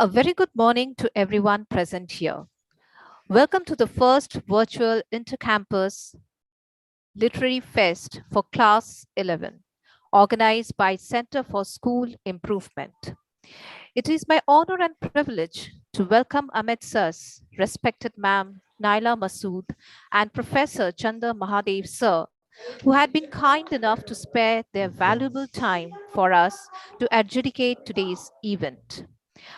A very good morning to everyone present here. Welcome to the first virtual intercampus literary fest for class 11, organized by Center for School Improvement. It is my honor and privilege to welcome amidst us respected Ma'am Naila Masood and Professor Chandar Mahadev Sir, who had been kind enough to spare their valuable time for us to adjudicate today's event.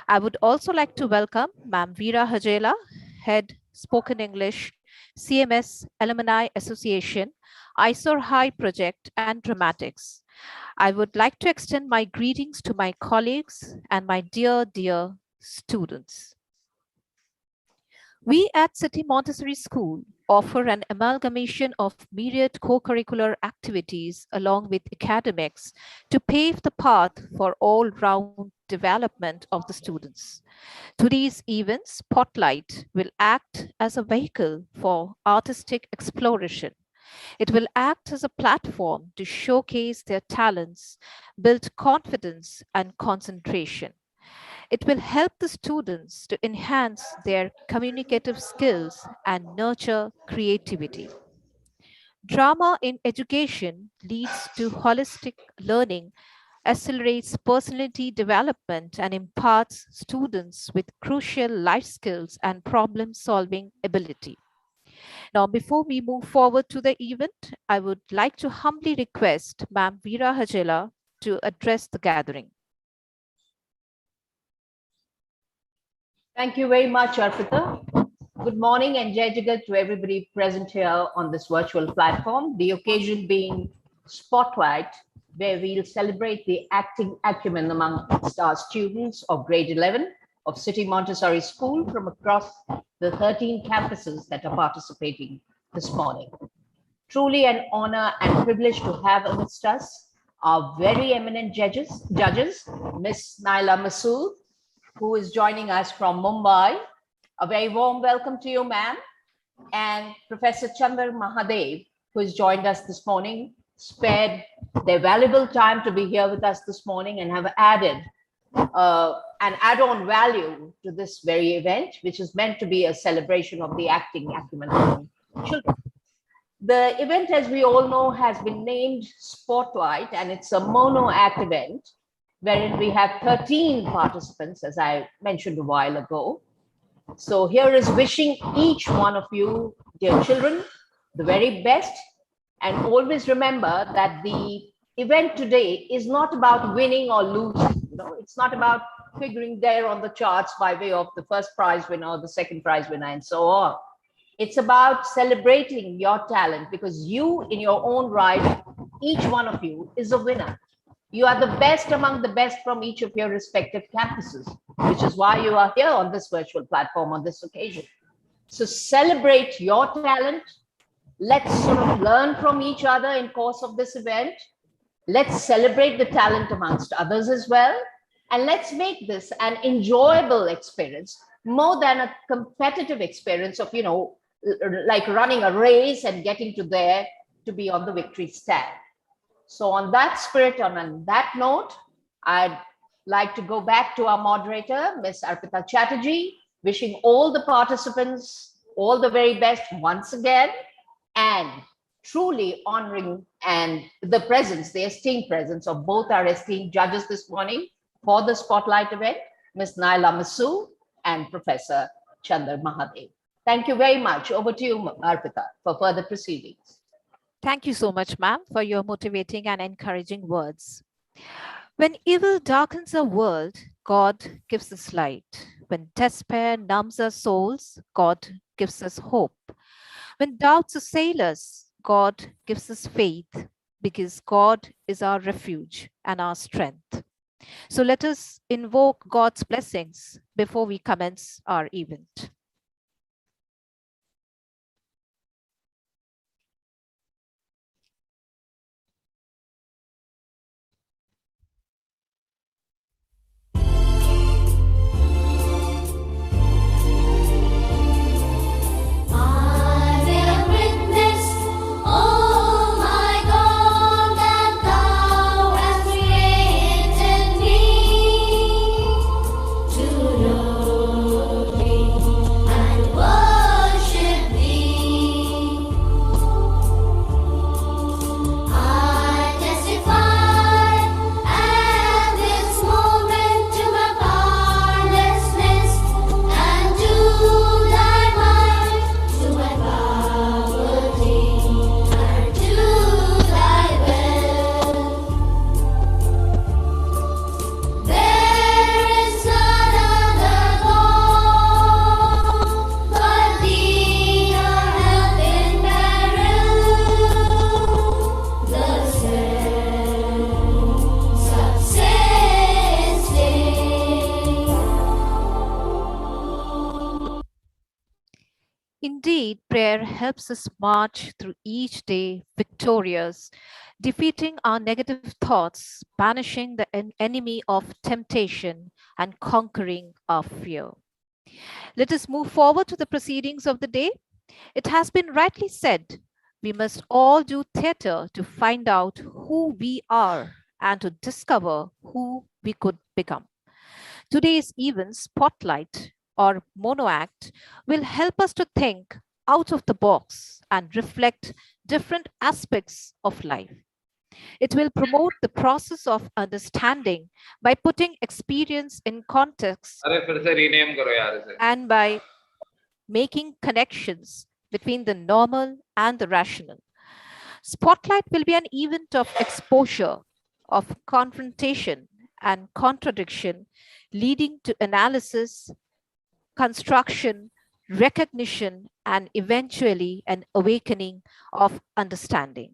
I would also like to welcome Ma'am Veera Hajela, Head Spoken English, CMS Alumni Association, ISOR High Project and Dramatics. I would like to extend my greetings to my colleagues and my dear students. We at City Montessori School offer an amalgamation of myriad co-curricular activities along with academics to pave the path for all-round development of the students. Today's event, Spotlight, will act as a vehicle for artistic exploration. It will act as a platform to showcase their talents, build confidence and concentration. It will help the students to enhance their communicative skills and nurture creativity. Drama in education leads to holistic learning, accelerates personality development, and imparts students with crucial life skills and problem-solving ability. Now, before we move forward to the event, I would like to humbly request Ma'am Veera Hajela to address the gathering. Thank you very much, Arpita. Good morning and Jai Jagat to everybody present here on this virtual platform. The occasion being Spotlight, where we'll celebrate the acting acumen amongst our students of grade 11 of City Montessori School from across the 13 campuses that are participating this morning. Truly an honor and privilege to have amidst us our very eminent judges, Miss Naila Masood, who is joining us from Mumbai. A very warm welcome to you, ma'am. And Professor Chandar Mahadev, who has joined us this morning, spared their valuable time to be here with us this morning and have added an add-on value to this very event, which is meant to be a celebration of the acting acumen of children. The event, as we all know, has been named Spotlight, and it's a mono-act event wherein we have 13 participants, as I mentioned a while ago. So here is wishing each one of you, dear children, the very best. And always remember that the event today is not about winning or losing. It's not about figuring there on the charts by way of the first prize winner, the second prize winner, and so on. It's about celebrating your talent, because you, in your own right, each one of you is a winner. You are the best among the best from each of your respective campuses, which is why you are here on this virtual platform on this occasion. So celebrate your talent. Let's sort of learn from each other in course of this event. Let's celebrate the talent amongst others as well. And let's make this an enjoyable experience, more than a competitive experience of, like running a race and getting to there to be on the victory stand. So on that spirit, on that note, I'd like to go back to our moderator, Ms. Arpita Chatterjee, wishing all the participants all the very best once again, and truly honoring and the presence, the esteemed presence of both our esteemed judges this morning for the Spotlight event, Ms. Naila Masood and Professor Chandar Mahadev. Thank you very much. Over to you, Arpita, for further proceedings. Thank you so much, ma'am, for your motivating and encouraging words. When evil darkens our world, God gives us light. When despair numbs our souls, God gives us hope. When doubts assail us, God gives us faith, because God is our refuge and our strength. So let us invoke God's blessings before we commence our event. To Indeed, prayer helps us march through each day victorious, defeating our negative thoughts, banishing the enemy of temptation, and conquering our fear. Let us move forward to the proceedings of the day. It has been rightly said, we must all do theatre to find out who we are and to discover who we could become. Today's event spotlight or monoact will help us to think out of the box and reflect different aspects of life. It will promote the process of understanding by putting experience in context अरे फिर से rename करो यार इसे and by making connections between the normal and the rational. Spotlight will be an event of exposure, of confrontation and contradiction, leading to analysis, construction, recognition, and eventually an awakening of understanding.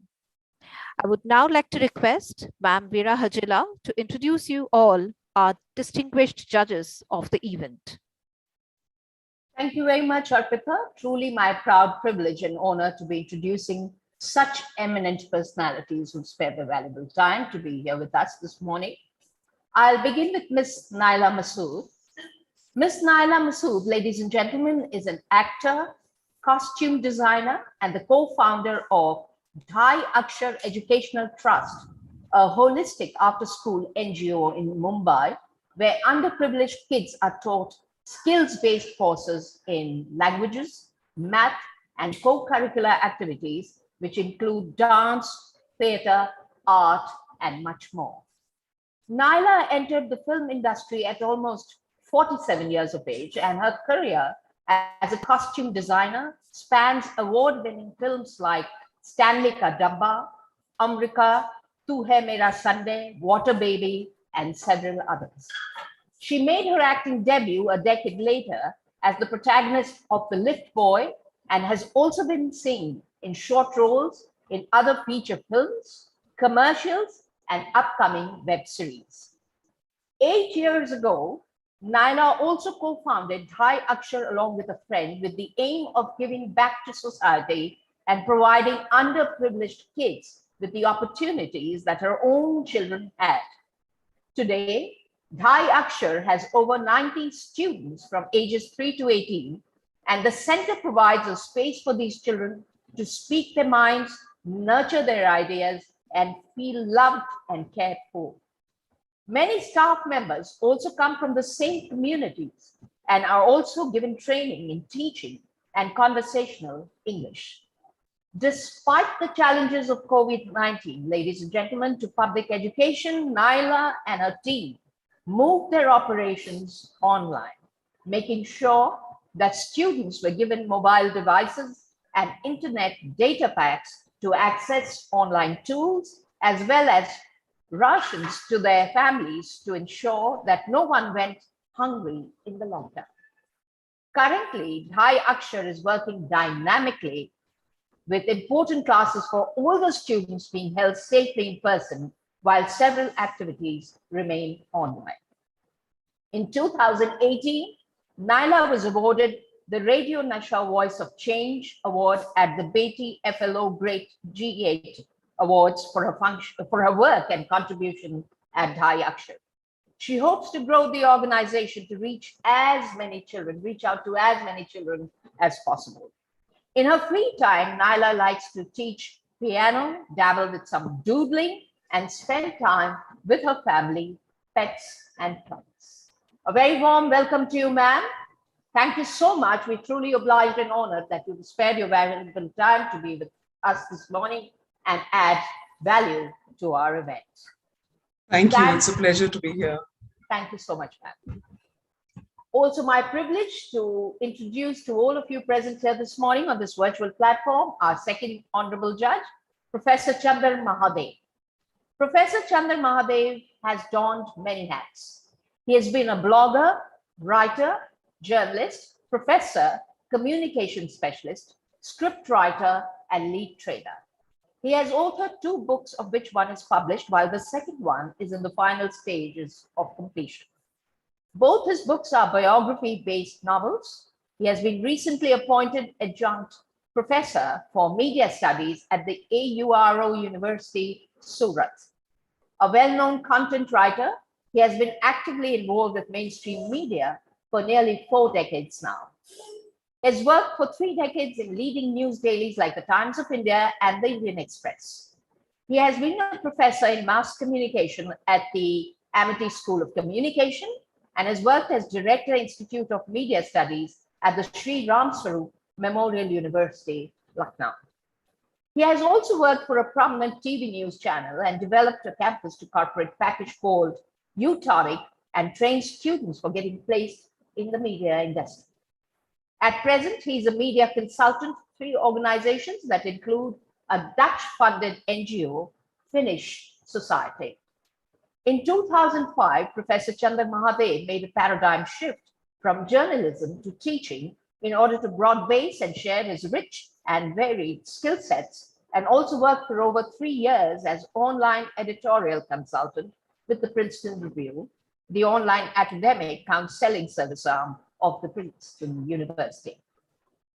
I would now like to request Ma'am Veera Hajila to introduce you all our distinguished judges of the event. Thank you very much, Arpita. Truly my proud privilege and honor to be introducing such eminent personalities who spare their valuable time to be here with us this morning. I'll begin with Ms. Naila Masood. Ms. Naila Masood, ladies and gentlemen, is an actor, costume designer, and the co-founder of Dhai Akshar Educational Trust, a holistic after-school NGO in Mumbai, where underprivileged kids are taught skills-based courses in languages, math, and co-curricular activities, which include dance, theater, art, and much more. Naila entered the film industry at almost 47 years of age, and her career as a costume designer spans award-winning films like Stanley Ka Dabba, Amrika, Tu Hai Mera Sunday, Water Baby, and several others. She made her acting debut a decade later as the protagonist of The Lift Boy and has also been seen in short roles in other feature films, commercials, and upcoming web series. 8 years ago, Naila also co-founded Dhai Akshar along with a friend with the aim of giving back to society and providing underprivileged kids with the opportunities that her own children had. Today, Dhai Akshar has over 90 students from ages 3 to 18, and the center provides a space for these children to speak their minds, nurture their ideas, and feel loved and cared for. Many staff members also come from the same communities and are also given training in teaching and conversational English. Despite the challenges of COVID-19, ladies and gentlemen, to public education, Naila and her team moved their operations online, making sure that students were given mobile devices and internet data packs to access online tools, as well as rations to their families to ensure that no one went hungry in the lockdown. Currently, Dhai Akshar is working dynamically with important classes for all the students being held safely in person, while several activities remain online. In 2018, Naila was awarded the Radio Nasha Voice of Change Award at the Beti FLO Great G8 Awards for her work and contribution at Dhai Akshar. She hopes to grow the organization to reach out to as many children as possible. In her free time, Naila likes to teach piano, dabble with some doodling, and spend time with her family, pets, and plants. A very warm welcome to you, ma'am. Thank you so much. We're truly obliged and honored that you've spared your valuable time to be with us this morning and add value to our event. Thank you. It's a pleasure to be here. Thank you so much, ma'am. Also my privilege to introduce to all of you present here this morning on this virtual platform, our second honorable judge, Professor Chandar Mahadev. Professor Chandar Mahadev has donned many hats. He has been a blogger, writer, journalist, professor, communication specialist, script writer, and lead trainer. He has authored 2 books, of which one is published, while the second one is in the final stages of completion. Both his books are biography-based novels. He has been recently appointed adjunct professor for media studies at the AURO University, Surat. A well-known content writer, he has been actively involved with mainstream media for nearly 4 decades now. He has worked for 3 decades in leading news dailies like the Times of India and the Indian Express. He has been a professor in mass communication at the Amity School of Communication and has worked as Director Institute of Media Studies at the Sri Ram Swaroop Memorial University, Lucknow. He has also worked for a prominent TV news channel and developed a campus to corporate package called UTARIC and trained students for getting placed in the media industry. At present, he is a media consultant for 3 organizations that include a Dutch-funded NGO, Finnish Society. In 2005, Professor Chandan Mahadev made a paradigm shift from journalism to teaching in order to broad base and share his rich and varied skill sets, and also worked for over 3 years as online editorial consultant with the Princeton Review, the online academic counseling service arm of the Princeton University.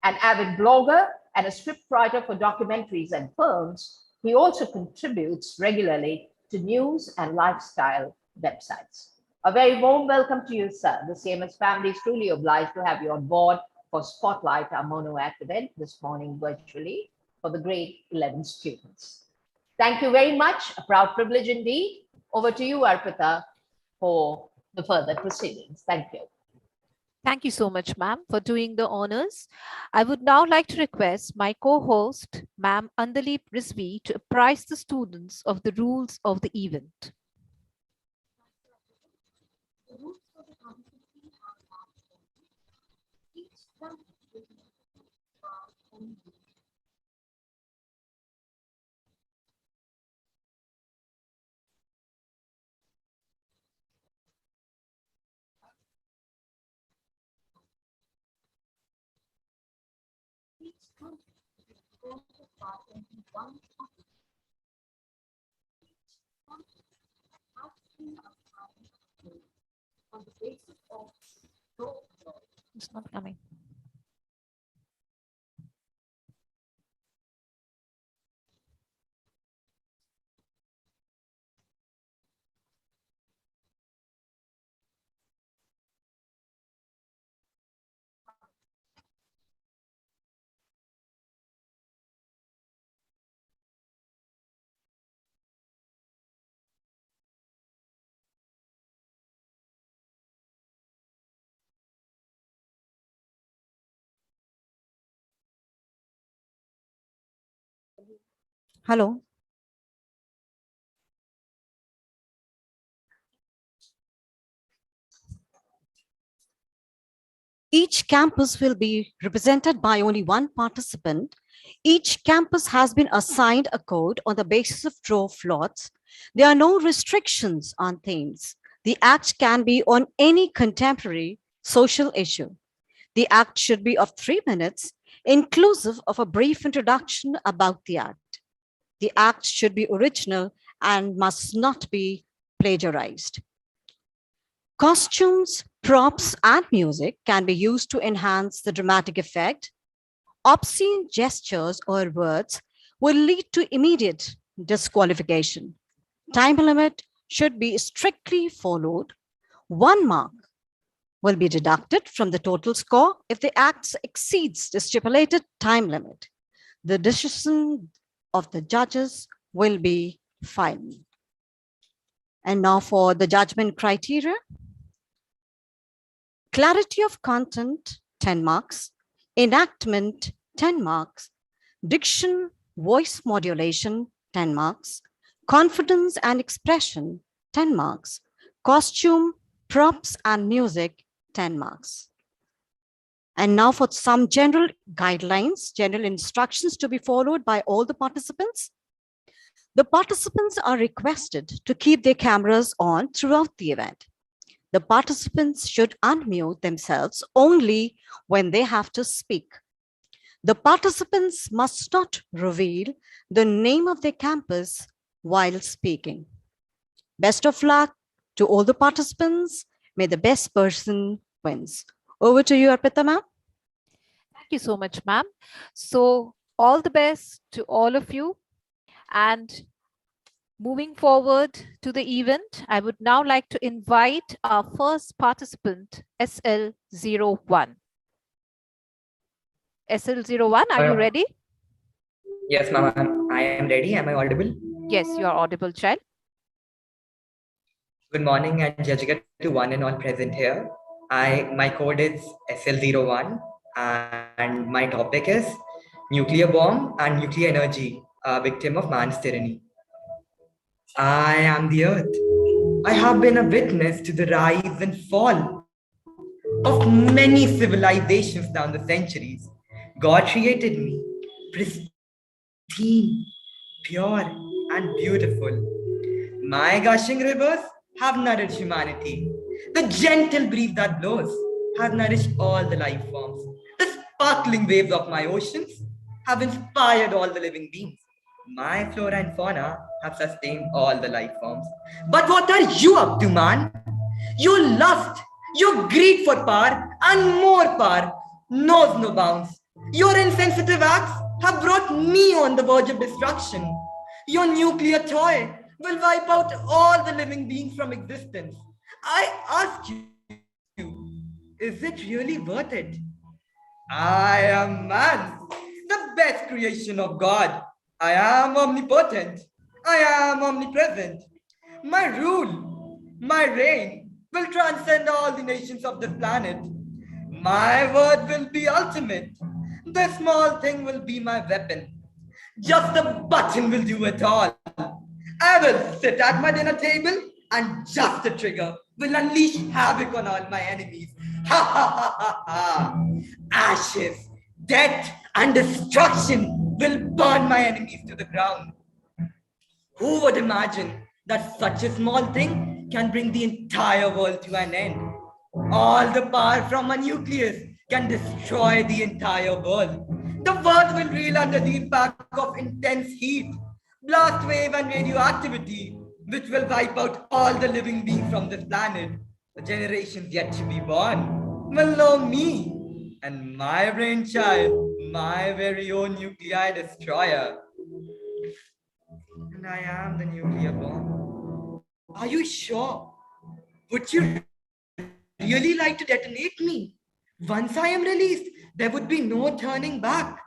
An avid blogger and a scriptwriter for documentaries and films, he also contributes regularly to news and lifestyle websites. A very warm welcome to you, sir. The CMS family is truly obliged to have you on board for Spotlight, our Mono Act event this morning virtually for the grade 11 students. Thank you very much. A proud privilege indeed. Over to you, Arpita, for the further proceedings. Thank you. Thank you so much, ma'am, for doing the honors. I would now like to request my co-host, ma'am Andaleep Rizvi, to apprise the students of the rules of the event. It's not coming. Hello. Each campus will be represented by only one participant. Each campus has been assigned a code on the basis of draw of lots. There are no restrictions on themes. The act can be on any contemporary social issue. The act should be of 3 minutes, inclusive of a brief introduction about the act. The act should be original and must not be plagiarized. Costumes, props, and music can be used to enhance the dramatic effect. Obscene gestures or words will lead to immediate disqualification. Time limit should be strictly followed. 1 mark will be deducted from the total score if the act exceeds the stipulated time limit. The decision of the judges will be final. And now for the judgment criteria. Clarity of content, 10 marks. Enactment, 10 marks. Diction, voice modulation, 10 marks. Confidence and expression, 10 marks. Costume, props, and music, 10 marks. And now for some general guidelines, general instructions to be followed by all the participants. The participants are requested to keep their cameras on throughout the event. The participants should unmute themselves only when they have to speak. The participants must not reveal the name of their campus while speaking. Best of luck to all the participants. May the best person wins. Over to you, Arpita ma'am. Thank you so much, ma'am. So all the best to all of you. And moving forward to the event, I would now like to invite our first participant, SL01. SL01, are you ready? Yes, ma'am. I am ready. Am I audible? Yes, you are audible, child. Good morning and Jajika to one and all present here. My code is SL01 and my topic is nuclear bomb and nuclear energy, a victim of man's tyranny. I am the earth. I have been a witness to the rise and fall of many civilizations down the centuries. God created me pristine, pure, and beautiful. My gushing rivers have nourished humanity. The gentle breeze that blows has nourished all the life forms. The sparkling waves of my oceans have inspired all the living beings. My flora and fauna have sustained all the life forms. But what are you up to, man? Your lust, your greed for power, and more power knows no bounds. Your insensitive acts have brought me on the verge of destruction. Your nuclear toy will wipe out all the living beings from existence. I ask you, is it really worth it? I am man, the best creation of God. I am omnipotent. I am omnipresent. My rule, my reign will transcend all the nations of this planet. My word will be ultimate. The small thing will be my weapon. Just a button will do it all. I will sit at my dinner table and just a trigger will unleash havoc on all my enemies. Ha ha ha ha ha. Ashes, death, and destruction will burn my enemies to the ground. Who would imagine that such a small thing can bring the entire world to an end? All the power from a nucleus can destroy the entire world. The world will reel under the impact of intense heat, blast wave, and radioactivity, which will wipe out all the living beings from this planet. The generations yet to be born will know me and my brainchild, my very own nuclei destroyer. And I am the nuclear bomb. Are you sure? Would you really like to detonate me? Once I am released, there would be no turning back.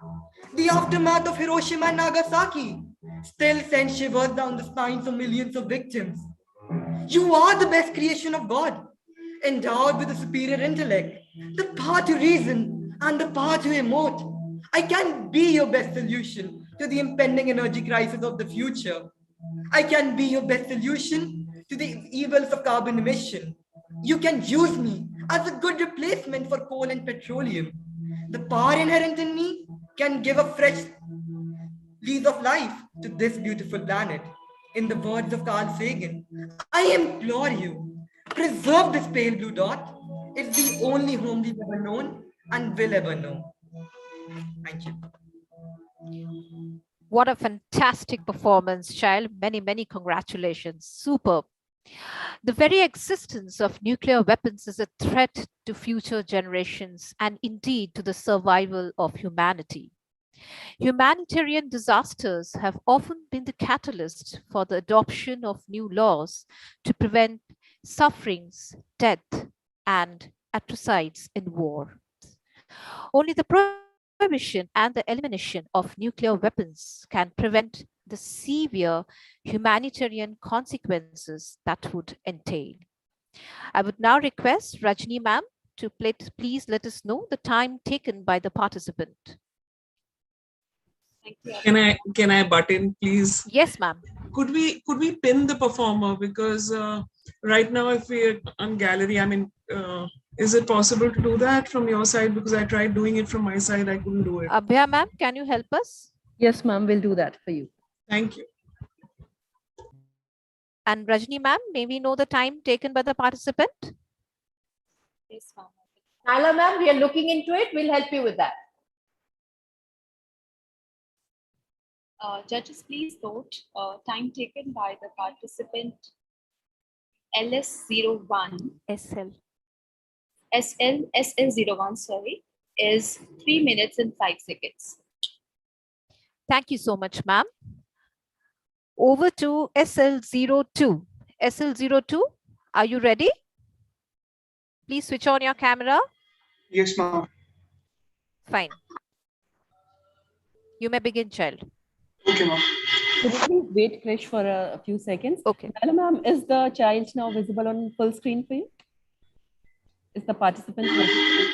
The aftermath of Hiroshima and Nagasaki still sends shivers down the spines of millions of victims. You are the best creation of God, endowed with a superior intellect, the power to reason, and the power to emote. I can be your best solution to the impending energy crisis of the future. I can be your best solution to the evils of carbon emission. You can use me as a good replacement for coal and petroleum. The power inherent in me can give a fresh lease of life to this beautiful planet. In the words of Carl Sagan, I implore you, preserve this pale blue dot. It's the only home we've ever known and will ever know. Thank you. What a fantastic performance, child. Many, many congratulations. Superb. The very existence of nuclear weapons is a threat to future generations and indeed to the survival of humanity. Humanitarian disasters have often been the catalyst for the adoption of new laws to prevent sufferings, death, and atrocities in war. Only the prohibition and the elimination of nuclear weapons can prevent the severe humanitarian consequences that would entail. I would now request Rajni ma'am to please let us know the time taken by the participant. Can I butt in, please? Yes, ma'am. Could we pin the performer, because right now if we're on gallery, I mean, is it possible to do that from your side? Because I tried doing it from my side, I couldn't do it. Abhya ma'am, can you help us? Yes, ma'am, we'll do that for you. Thank you. And Rajni ma'am, may we know the time taken by the participant? Yes, ma'am. Nyla ma'am, we are looking into it. We'll help you with that. Judges, please note time taken by the participant LS01. SL. SL01, sorry. is 3 minutes and 5 seconds. Thank you so much, ma'am. Over to SL02. SL02, are you ready? Please switch on your camera. Yes, ma'am. Fine. You may begin, child. Okay, ma'am. Could you please wait, Krish, for a few seconds? Okay. Hello, ma'am. Is the child now visible on full screen for you? Is the participant visible?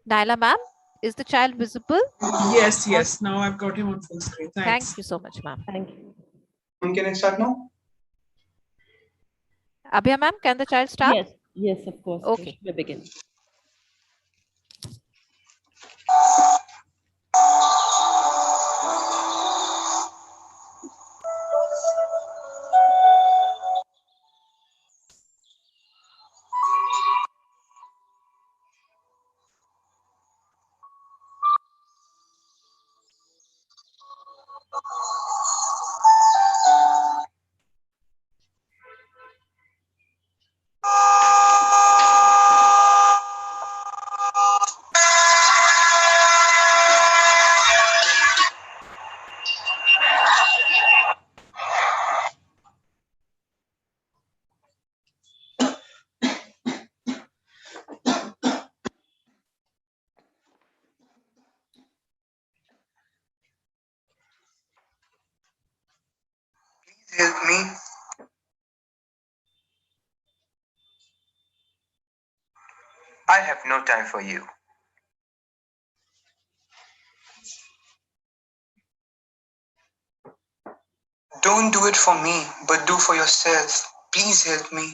Naila, ma'am, is the child visible? Yes, yes. Now I've got him on full screen. Thanks. Thank you so much, ma'am. Thank you. Can I start now? Abhya, ma'am, can the child start? Yes, yes, of course. Okay. Krish, we begin. Please help me. I have no time for you. Don't do it for me, but do for yourself. Please help me.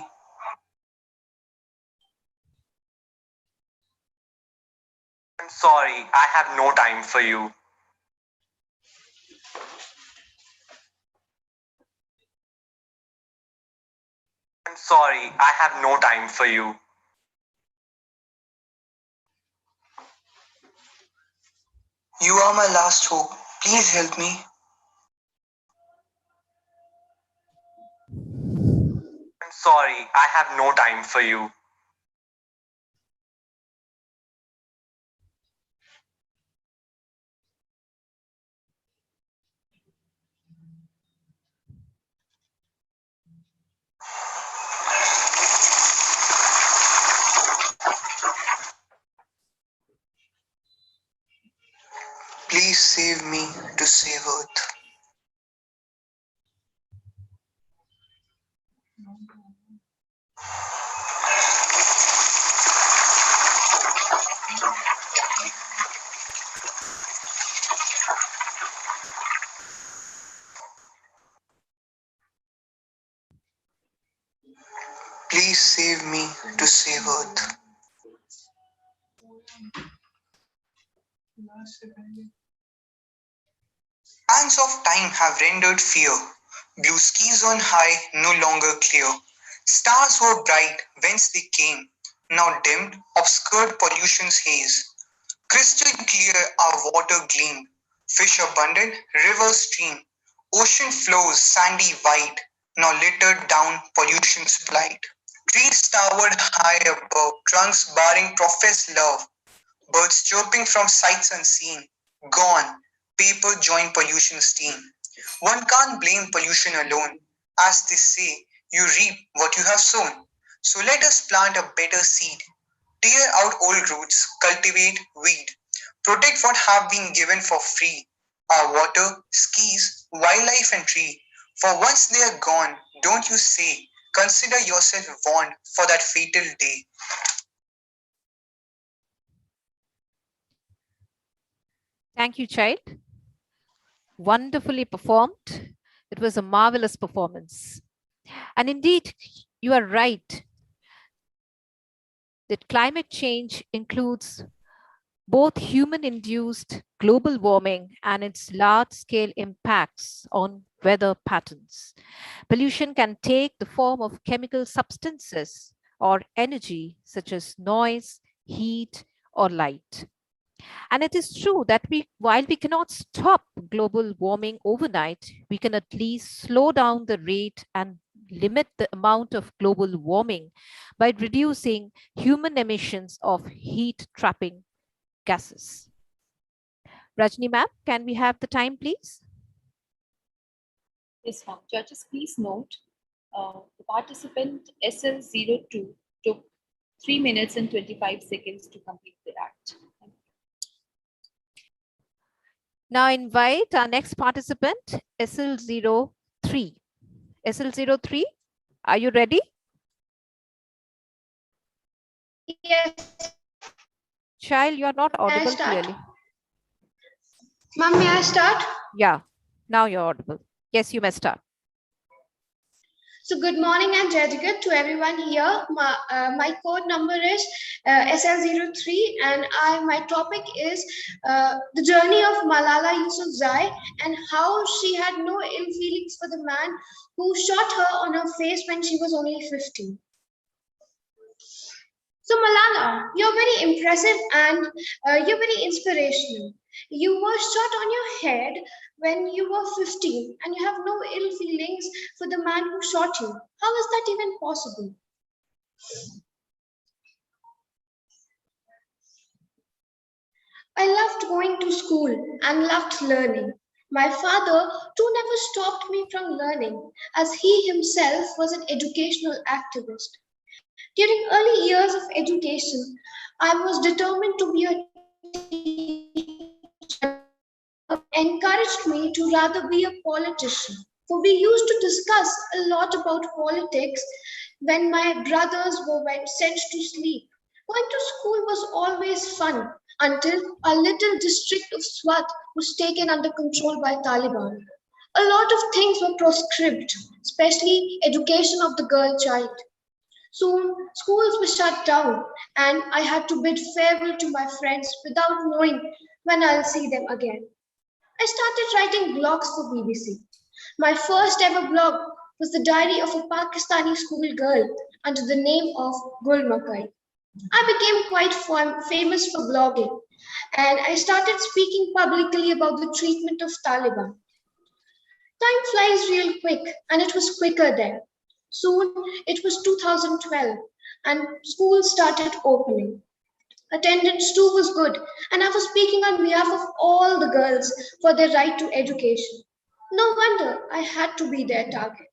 I'm sorry, I have no time for you. I'm sorry, I have no time for you. You are my last hope. Please help me. I'm sorry, I have no time for you. Please save me to save Earth. Please save me to save Earth. Sands of time have rendered fear. Blue skies on high, no longer clear. Stars were bright whence they came, now dimmed, obscured pollution's haze. Crystal clear our water gleamed, fish abundant, rivers stream. Ocean flows sandy white, now littered down pollution's blight. Trees towered high above, trunks barring professed love. Birds chirping from sights unseen. Gone, paper joined pollution steam. One can't blame pollution alone. As they say, you reap what you have sown. So let us plant a better seed. Tear out old roots, cultivate, weed. Protect what have been given for free. Our water, skis, wildlife and tree. For once they are gone, don't you say, consider yourself warned for that fatal day. Thank you, child. Wonderfully performed. It was a marvelous performance. And indeed, you are right that climate change includes both human-induced global warming and its large-scale impacts on weather patterns. Pollution can take the form of chemical substances or energy such as noise, heat, or light. And it is true that while we cannot stop global warming overnight, we can at least slow down the rate and limit the amount of global warming by reducing human emissions of heat-trapping gases. Rajni ma'am, can we have the time, please? Yes, ma'am. Judges, please note, the participant SL02 took 3 minutes and 25 seconds to complete the act. Thank you. Now invite our next participant, SL03. SL03, are you ready? Yes. Child, you are not May I audible start? clearly. Ma'am, may I start? Yeah, now you're audible. Yes, you may start. So good morning and Jadigat to everyone here. My code number is SL03 and my topic is the journey of Malala Yousafzai and how she had no ill feelings for the man who shot her on her face when she was only 15. So Malala, you're very impressive and you're very inspirational. You were shot on your head when you were 15 and you have no ill feelings for the man who shot you. How is that even possible? I loved going to school and loved learning. My father too never stopped me from learning as he himself was an educational activist. During early years of education, I was determined to be a teacher. Encouraged me to rather be a politician. For we used to discuss a lot about politics when my brothers were sent to sleep. Going to school was always fun until a little district of Swat was taken under control by Taliban. A lot of things were proscribed, especially education of the girl child. Soon, schools were shut down and I had to bid farewell to my friends without knowing when I'll see them again. I started writing blogs for BBC. My first ever blog was the diary of a Pakistani schoolgirl under the name of Gul Makai. I became quite famous for blogging and I started speaking publicly about the treatment of Taliban. Time flies real quick and it was quicker then. Soon it was 2012 and schools started opening. Attendance too was good and I was speaking on behalf of all the girls for their right to education. No wonder I had to be their target.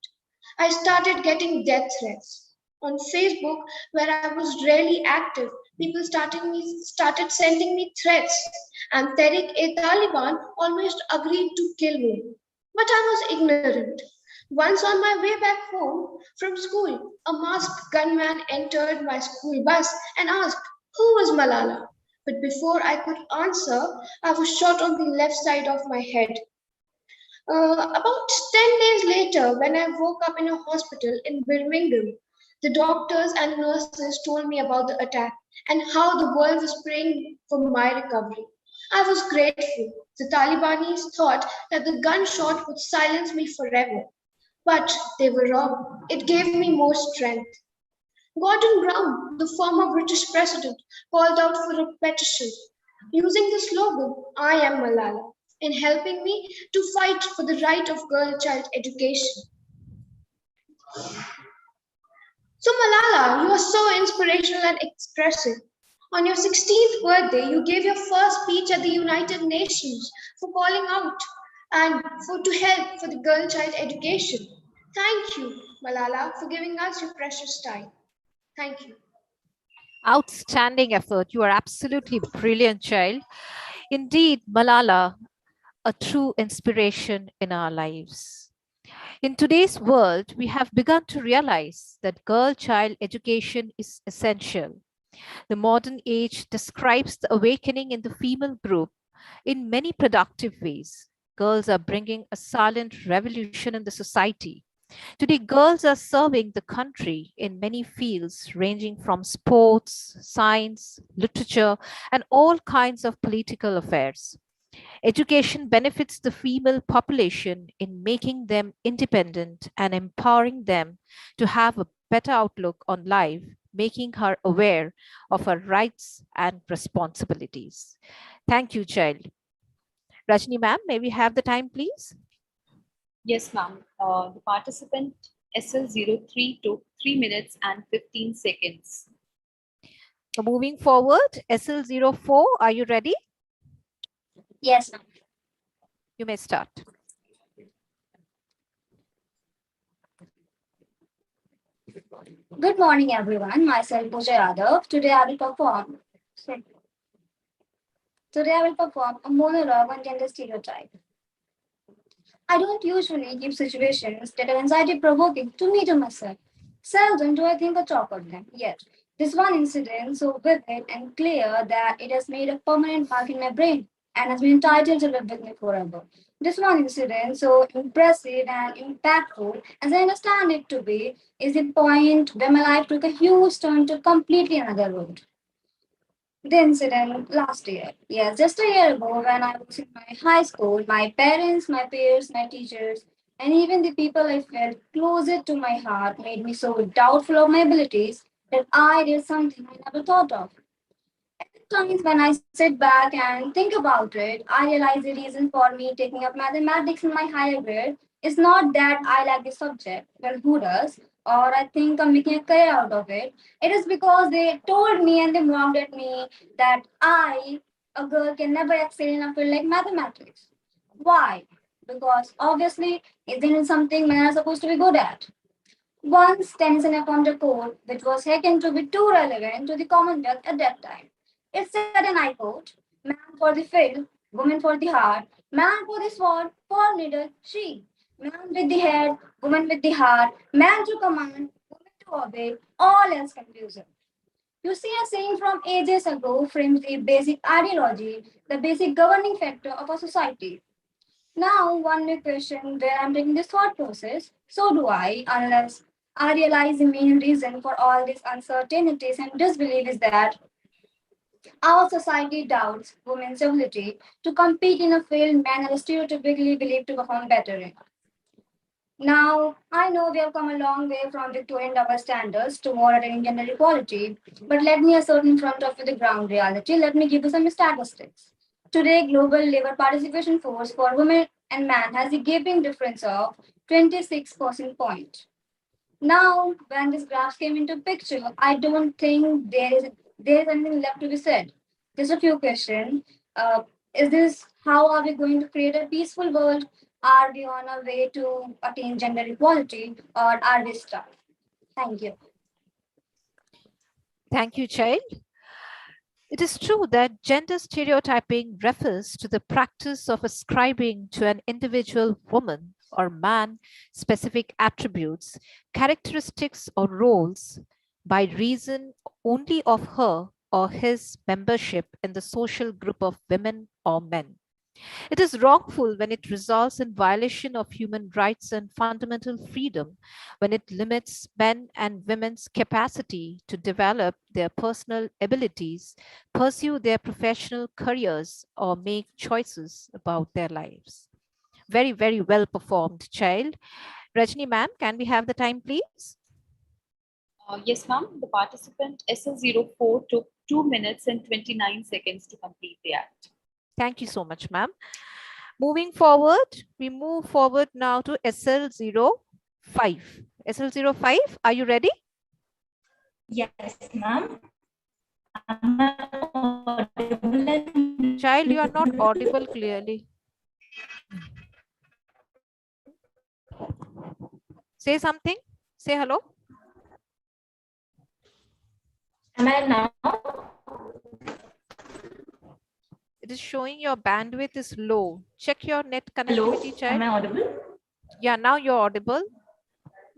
I started getting death threats. On Facebook, where I was rarely active, people started sending me threats and Tehreek-e-Taliban almost agreed to kill me. But I was ignorant. Once on my way back home from school, a masked gunman entered my school bus and asked, "Who was Malala?" But before I could answer, I was shot on the left side of my head. About 10 days later, when I woke up in a hospital in Birmingham, the doctors and nurses told me about the attack and how the world was praying for my recovery. I was grateful. The Talibanis thought that the gunshot would silence me forever. But they were wrong. It gave me more strength. Gordon Brown, the former British president, called out for a petition using the slogan, "I am Malala," in helping me to fight for the right of girl-child education. So Malala, you are so inspirational and expressive. On your 16th birthday, you gave your first speech at the United Nations for calling out and to help for the girl-child education. Thank you, Malala, for giving us your precious time. Thank you. Outstanding effort. You are absolutely brilliant, child. Indeed, Malala, a true inspiration in our lives. In today's world, we have begun to realize that girl-child education is essential. The modern age describes the awakening in the female group in many productive ways. Girls are bringing a silent revolution in the society. Today, girls are serving the country in many fields, ranging from sports, science, literature, and all kinds of political affairs. Education benefits the female population in making them independent and empowering them to have a better outlook on life, making her aware of her rights and responsibilities. Thank you, child. Rajni ma'am, may we have the time, please? Yes, ma'am. The participant SL03 took 3 minutes and 15 seconds. So moving forward, SL04, are you ready? Yes, ma'am. You may start. Good morning, everyone. Myself Pooja Yadav. Today I will perform a monologue on gender stereotype. I don't usually give situations that are anxiety-provoking to me to myself. Seldom do I think or talk of them. Yet, this one incident so vivid and clear that it has made a permanent mark in my brain and has been entitled to live with me forever. This one incident, so impressive and impactful as I understand it to be, is the point where my life took a huge turn to completely another road. The incident last year. Yes, just a year ago when I was in my high school, my parents, my peers, my teachers, and even the people I felt closer to my heart made me so doubtful of my abilities that I did something I never thought of. At times when I sit back and think about it, I realize the reason for me taking up mathematics in my higher grade is not that I like the subject, well, who does, or I think I'm making a career out of it. It is because they told me and they mocked at me that I, a girl, can never excel in a field like mathematics. Why? Because obviously, isn't it something men are supposed to be good at? Once Tennyson affirmed a quote which was taken to be too relevant to the Commonwealth at that time. It said, and I quote, "Man for the field, woman for the heart, man for the sword, for needle, she. Man with the head, woman with the heart, man to command, woman to obey, all else confusion." You see, a saying from ages ago frames the basic ideology, the basic governing factor of a society. Now, one may question where I'm taking this thought process. So do I, unless I realize the main reason for all these uncertainties and disbelief is that our society doubts women's ability to compete in a field men are stereotypically believed to perform better in. Now, I know we have come a long way from Victorian double standards to more attaining gender equality, but let me assert in front of you the ground reality. Let me give you some statistics. Today, global labor participation force for women and men has a gaping difference of 26% point. Now, when this graph came into picture, I don't think there is anything left to be said. Just a few questions. Is this how are we going to create a peaceful world? Are we on our way to attain gender equality, or are we stuck? Thank you. Thank you, child. It is true that gender stereotyping refers to the practice of ascribing to an individual woman or man specific attributes, characteristics, or roles by reason only of her or his membership in the social group of women or men. It is wrongful when it results in violation of human rights and fundamental freedom, when it limits men and women's capacity to develop their personal abilities, pursue their professional careers, or make choices about their lives. Very, very well performed, child. Rajni ma'am, can we have the time, please? Yes, ma'am. The participant SL04 took 2 minutes and 29 seconds to complete the act. Thank you so much, ma'am. Moving forward, we move forward now to SL05. SL05, are you ready? Yes, ma'am. Child, you are not audible clearly. Say something. Say hello. Am I now? It is showing your bandwidth is low. Check your net connectivity, Hello? child. Am I audible? Yeah, now you're audible,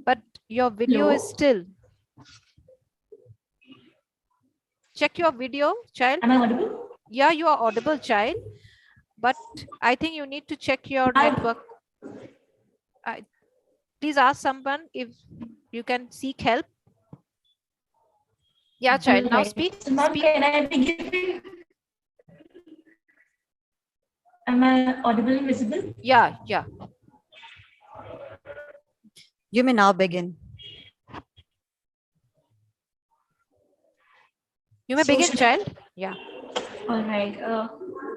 but your video Hello? is still. Check your video, child. Am I audible? Yeah, you are audible, child, but I think you need to check your network. Please ask someone if you can seek help. Yeah, child, now speak. So, ma'am, speak. can I be giving? Am I audible and visible? Yeah, yeah. You may now begin. You may begin, child. Yeah. All right.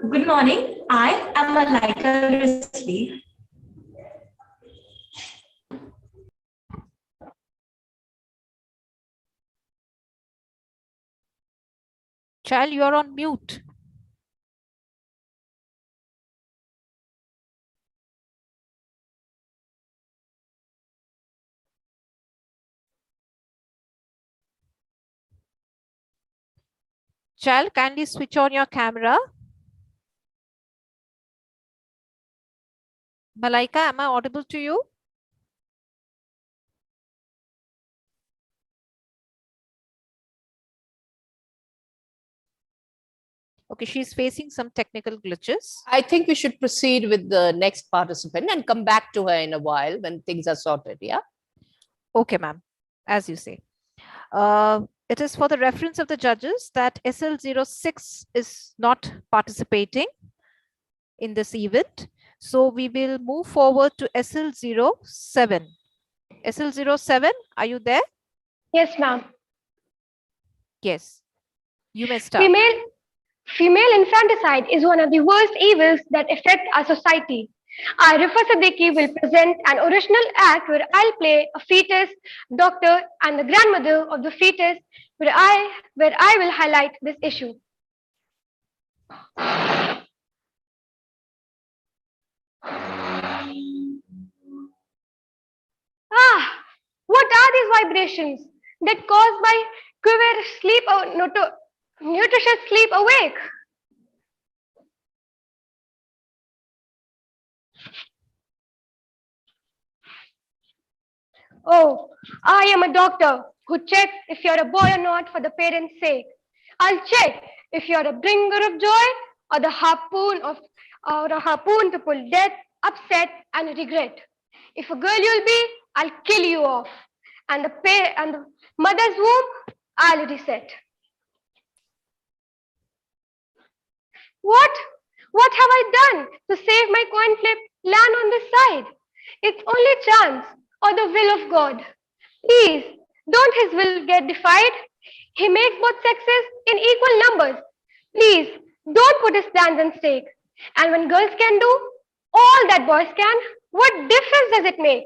Good morning. I am Malaika Risley. Child, you're on mute. Child, kindly switch on your camera. Malaika, am I audible to you? Okay, she's facing some technical glitches. I think we should proceed with the next participant and come back to her in a while when things are sorted. Yeah. Okay, ma'am, as you say. It is for the reference of the judges that SL06 is not participating in this event. So we will move forward to SL07. SL07, are you there? Yes, ma'am. Yes, you may start. Female infanticide is one of the worst evils that affect our society. I, Rifa Siddiqui, will present an original act where I'll play a fetus, doctor, and the grandmother of the fetus, where I will highlight this issue. What are these vibrations that caused by quiver sleep or nutritious sleep awake? Oh, I am a doctor who checks if you're a boy or not for the parents' sake. I'll check if you're a bringer of joy or a harpoon to pull death, upset, and regret. If a girl you'll be, I'll kill you off. And the mother's womb, I'll reset. What? What have I done to save my coin flip land on this side? It's only chance or the will of God. Please, don't his will get defied. He makes both sexes in equal numbers. Please, don't put his plans on stake. And when girls can do all that boys can, what difference does it make?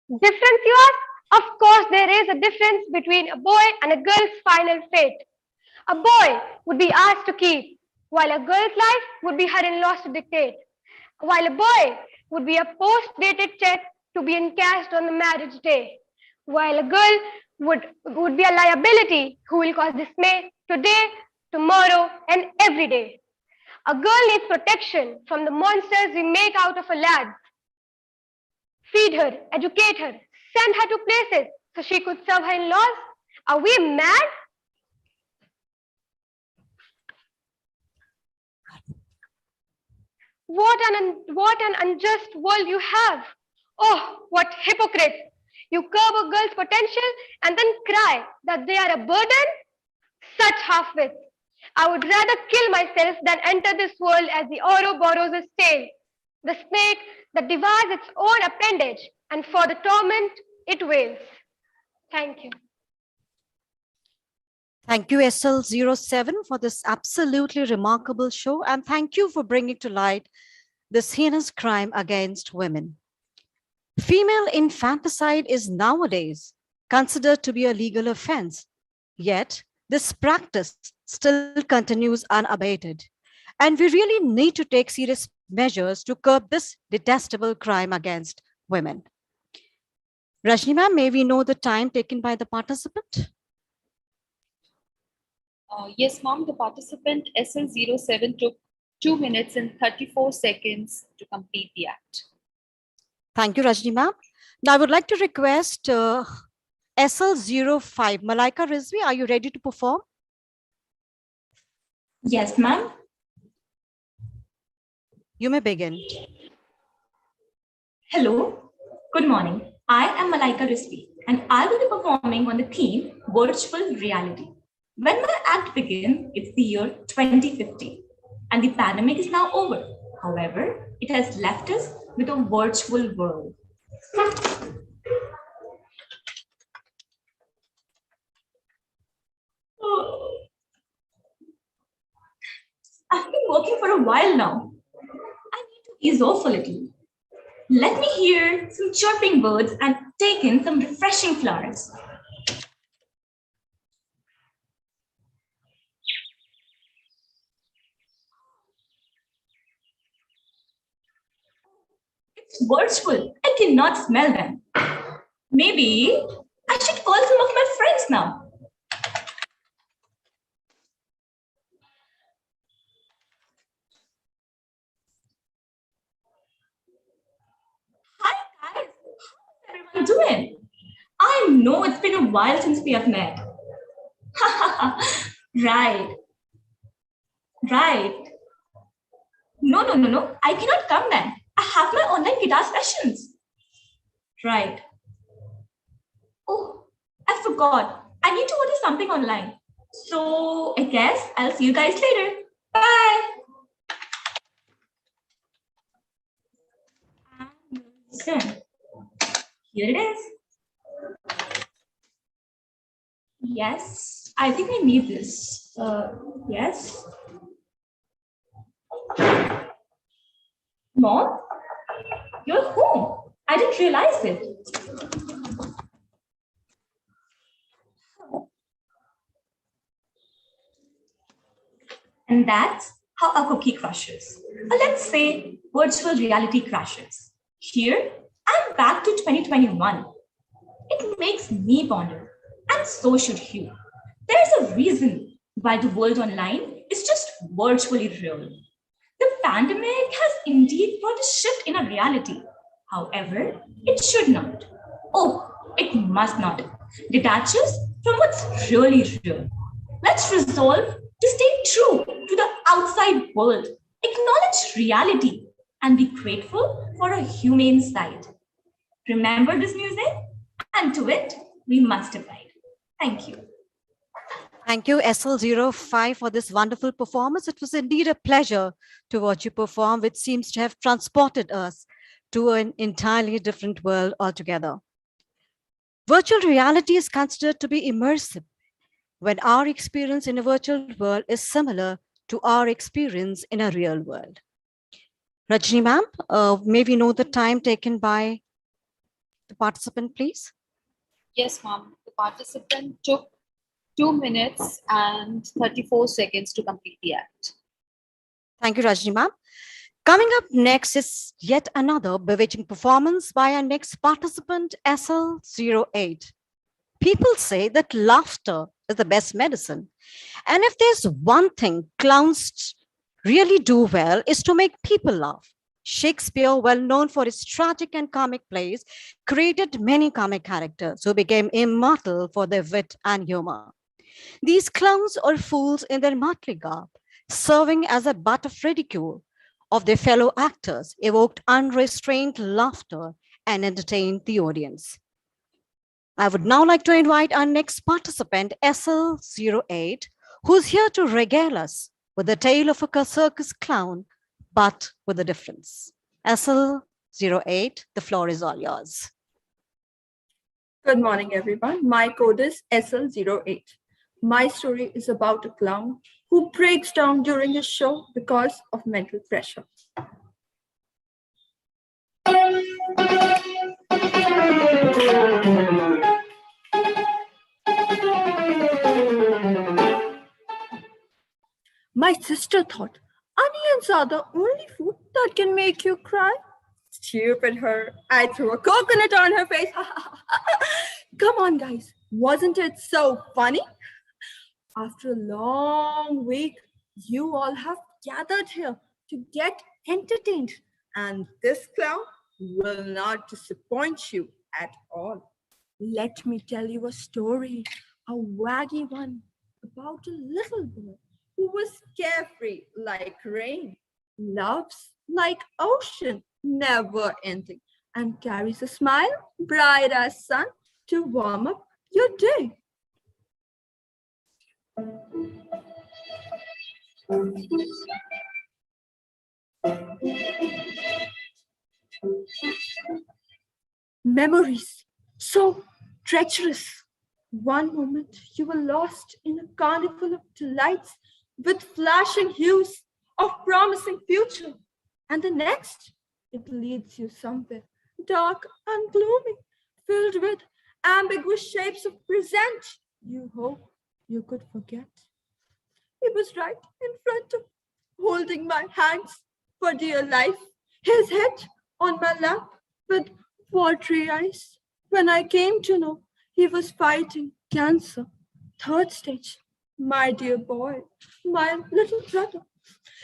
Difference, you ask? Of course, there is a difference between a boy and a girl's final fate. A boy would be asked to keep, while a girl's life would be her in-laws to dictate. While a boy would be a post-dated check to be encashed on the marriage day. While a girl would be a liability who will cause dismay today, tomorrow, and every day. A girl needs protection from the monsters we make out of a lad. Feed her, educate her, send her to places so she could serve her in-laws. Are we mad? What an unjust world you have. Oh, what hypocrites. You curb a girl's potential and then cry that they are a burden? Such half-wits. I would rather kill myself than enter this world as the Ouroboros' tail, the snake that devours its own appendage, and for the torment it wails. Thank you. Thank you, SL07, for this absolutely remarkable show, and thank you for bringing to light this heinous crime against women. Female infanticide is nowadays considered to be a legal offense, yet this practice still continues unabated, and we really need to take serious measures to curb this detestable crime against women. Rajni ma'am, may we know the time taken by the participant? Yes, ma'am. The participant SL07 took 2 minutes and 34 seconds to complete the act. Thank you, Rajni ma'am. Now I would like to request SL05, Malaika Rizvi, are you ready to perform? Yes, ma'am. You may begin. Hello, good morning. I am Malaika Rizvi, and I will be performing on the theme virtual reality. When my act began, it's the year 2050, and the pandemic is now over. However, it has left us with a virtual world. I've been working for a while now. I ease off a little. Let me hear some chirping birds and take in some refreshing flowers. It's virtual. I cannot smell them. Maybe I should call some of my friends now. Hi guys, how's everyone doing? I know it's been a while since we have met. Right. No. I cannot come then. I have my online guitar sessions. Right. Oh, I forgot. I need to order something online. So I guess I'll see you guys later. Bye. And listen, here it is. Yes, I think I need this. Yes. Mom, you're home. I didn't realize it. And that's how a cookie crushes. Or let's say virtual reality crashes. Here, I'm back to 2021. It makes me ponder, and so should you. There's a reason why the world online is just virtually real. The pandemic has indeed brought a shift in our reality. However, it should not. Oh, it must not. Detach us from what's really real. Let's resolve to stay true to the outside world, acknowledge reality, and be grateful for a humane side. Remember this music, and to it, we must abide. Thank you. Thank you, SL05, for this wonderful performance. It was indeed a pleasure to watch you perform, which seems to have transported us to an entirely different world altogether. Virtual reality is considered to be immersive when our experience in a virtual world is similar to our experience in a real world. Rajni ma'am, may we know the time taken by the participant, please? Yes, ma'am. The participant took 2 minutes and 34 seconds to complete the act. Thank you, Rajni ma'am. Coming up next is yet another bewitching performance by our next participant, SL08. People say that laughter is the best medicine. And if there's one thing clowns really do well, is to make people laugh. Shakespeare, well known for his tragic and comic plays, created many comic characters who became immortal for their wit and humor. These clowns are fools in their motley garb, serving as a butt of ridicule of their fellow actors, evoked unrestrained laughter and entertained the audience. I would now like to invite our next participant, SL08, who's here to regale us with the tale of a circus clown, but with a difference. SL08, the floor is all yours. Good morning, everyone. My code is SL08. My story is about a clown who breaks down during his show because of mental pressure. My sister thought onions are the only food that can make you cry. Stupid her. I threw a coconut on her face. Come on, guys. Wasn't it so funny? After a long week, you all have gathered here to get entertained. And this clown will not disappoint you at all. Let me tell you a story, a waggy one, about a little boy who was carefree like rain, loves like ocean, never ending, and carries a smile bright as sun to warm up your day. Memories, so treacherous. One moment you were lost in a carnival of delights with flashing hues of promising future. And the next, it leads you somewhere dark and gloomy, filled with ambiguous shapes of present you hope you could forget. He was right in front of, holding my hands for dear life, his head on my lap with watery eyes. When I came to know he was fighting cancer, third stage, my dear boy, my little brother.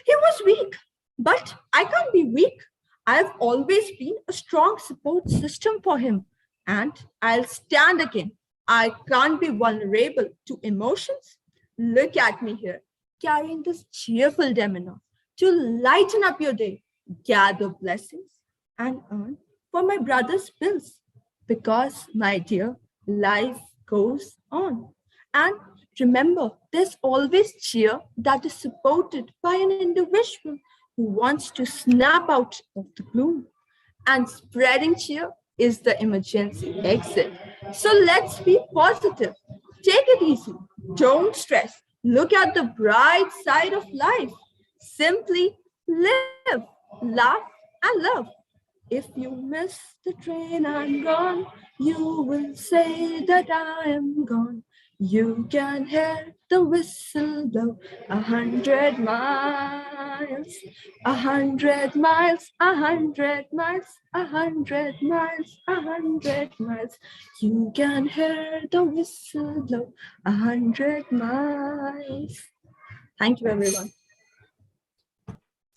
He was weak, but I can't be weak. I've always been a strong support system for him, and I'll stand again. I can't be vulnerable to emotions. Look at me here, carrying this cheerful demeanor to lighten up your day, gather blessings, and earn for my brother's bills. Because, my dear, life goes on. And remember, there's always cheer that is supported by an individual who wants to snap out of the gloom. And spreading cheer is the emergency exit. So let's be positive. Take it easy. Don't stress. Look at the bright side of life. Simply live, laugh, and love. If you miss the train I'm gone, you will say that I am gone. You can hear the whistle blow 100 miles, 100 miles, 100 miles, 100 miles, 100 miles. You can hear the whistle blow 100 miles. Thank you, everyone.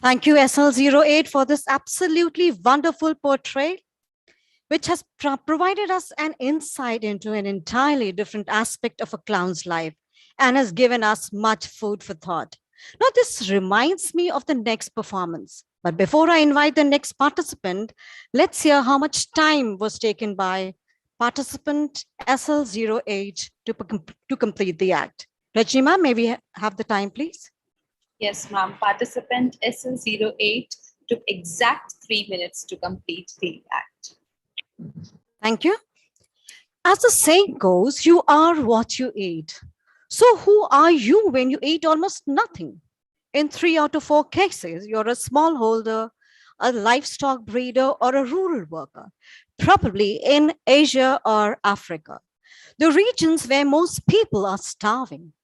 Thank you, SL08, for this absolutely wonderful portrait, which has provided us an insight into an entirely different aspect of a clown's life and has given us much food for thought. Now, this reminds me of the next performance. But before I invite the next participant, let's hear how much time was taken by participant SL08 to complete the act. Rajima, may we have the time, please? Yes, ma'am. Participant SL08 took exact 3 minutes to complete the act. Thank you. As the saying goes, you are what you eat. So who are you when you eat almost nothing? In 3 out of 4 cases, you're a smallholder, a livestock breeder, or a rural worker, probably in Asia or Africa, the regions where most people are starving.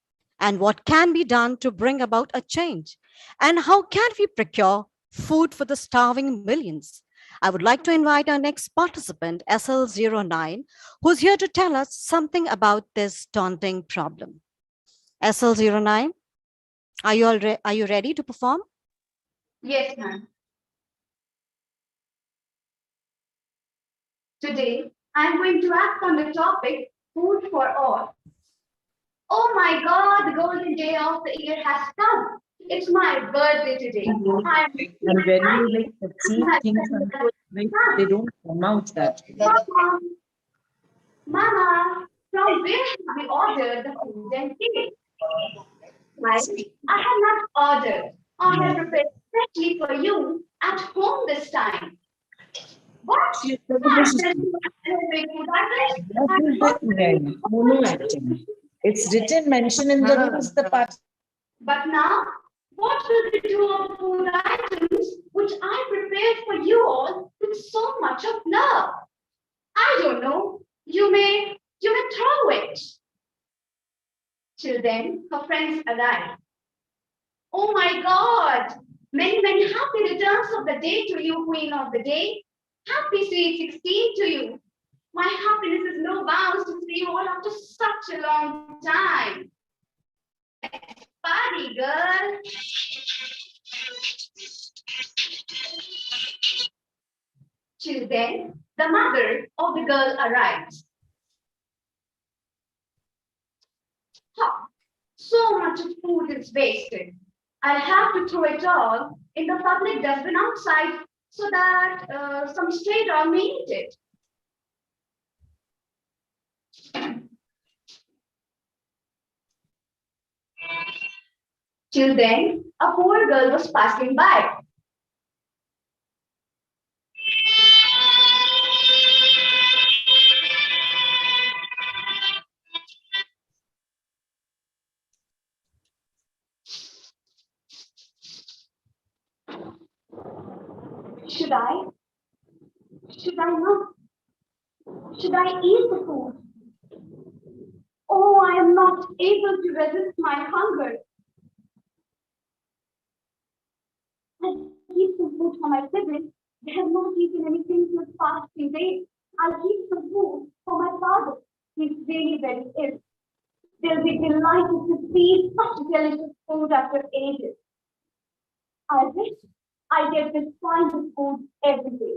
And what can be done to bring about a change? And how can we procure food for the starving millions? I would like to invite our next participant, SL09, who's here to tell us something about this daunting problem. SL09, are you ready to perform? Yes, ma'am. Today, I'm going to act on the topic food for all. Oh my God, the golden day of the year has come. It's my birthday today. And when you like see things unfold, they don't come out that way. Mama, from where have we ordered the food and cake? I have not ordered. I have prepared especially for you at home this time. What? Mono acting. It's written, mention in the rules, the part. But now, what will we do of food items which I prepared for you all with so much of love? I don't know. You may throw it. Till then, her friends arrive. Oh my God! Many, many happy returns of the day to you, Queen of the Day. Happy Sweet 16 to you. My happiness is no bounds to see you all after such a long time. Party, girl. Till then, the mother of the girl arrives. Ha! So much of food is wasted. I'll have to throw it all in the public dustbin outside so that some stray dog may eat it. Till then, a poor girl was passing by. Should I? Should I not? Should I eat the food? Oh, I am not able to resist my hunger. I'll keep some food for my siblings. They have not eaten anything since past 3 days. I'll keep some food for my father. He's really very ill. They'll be delighted to see such delicious food after ages. I wish I get this kind of food every day.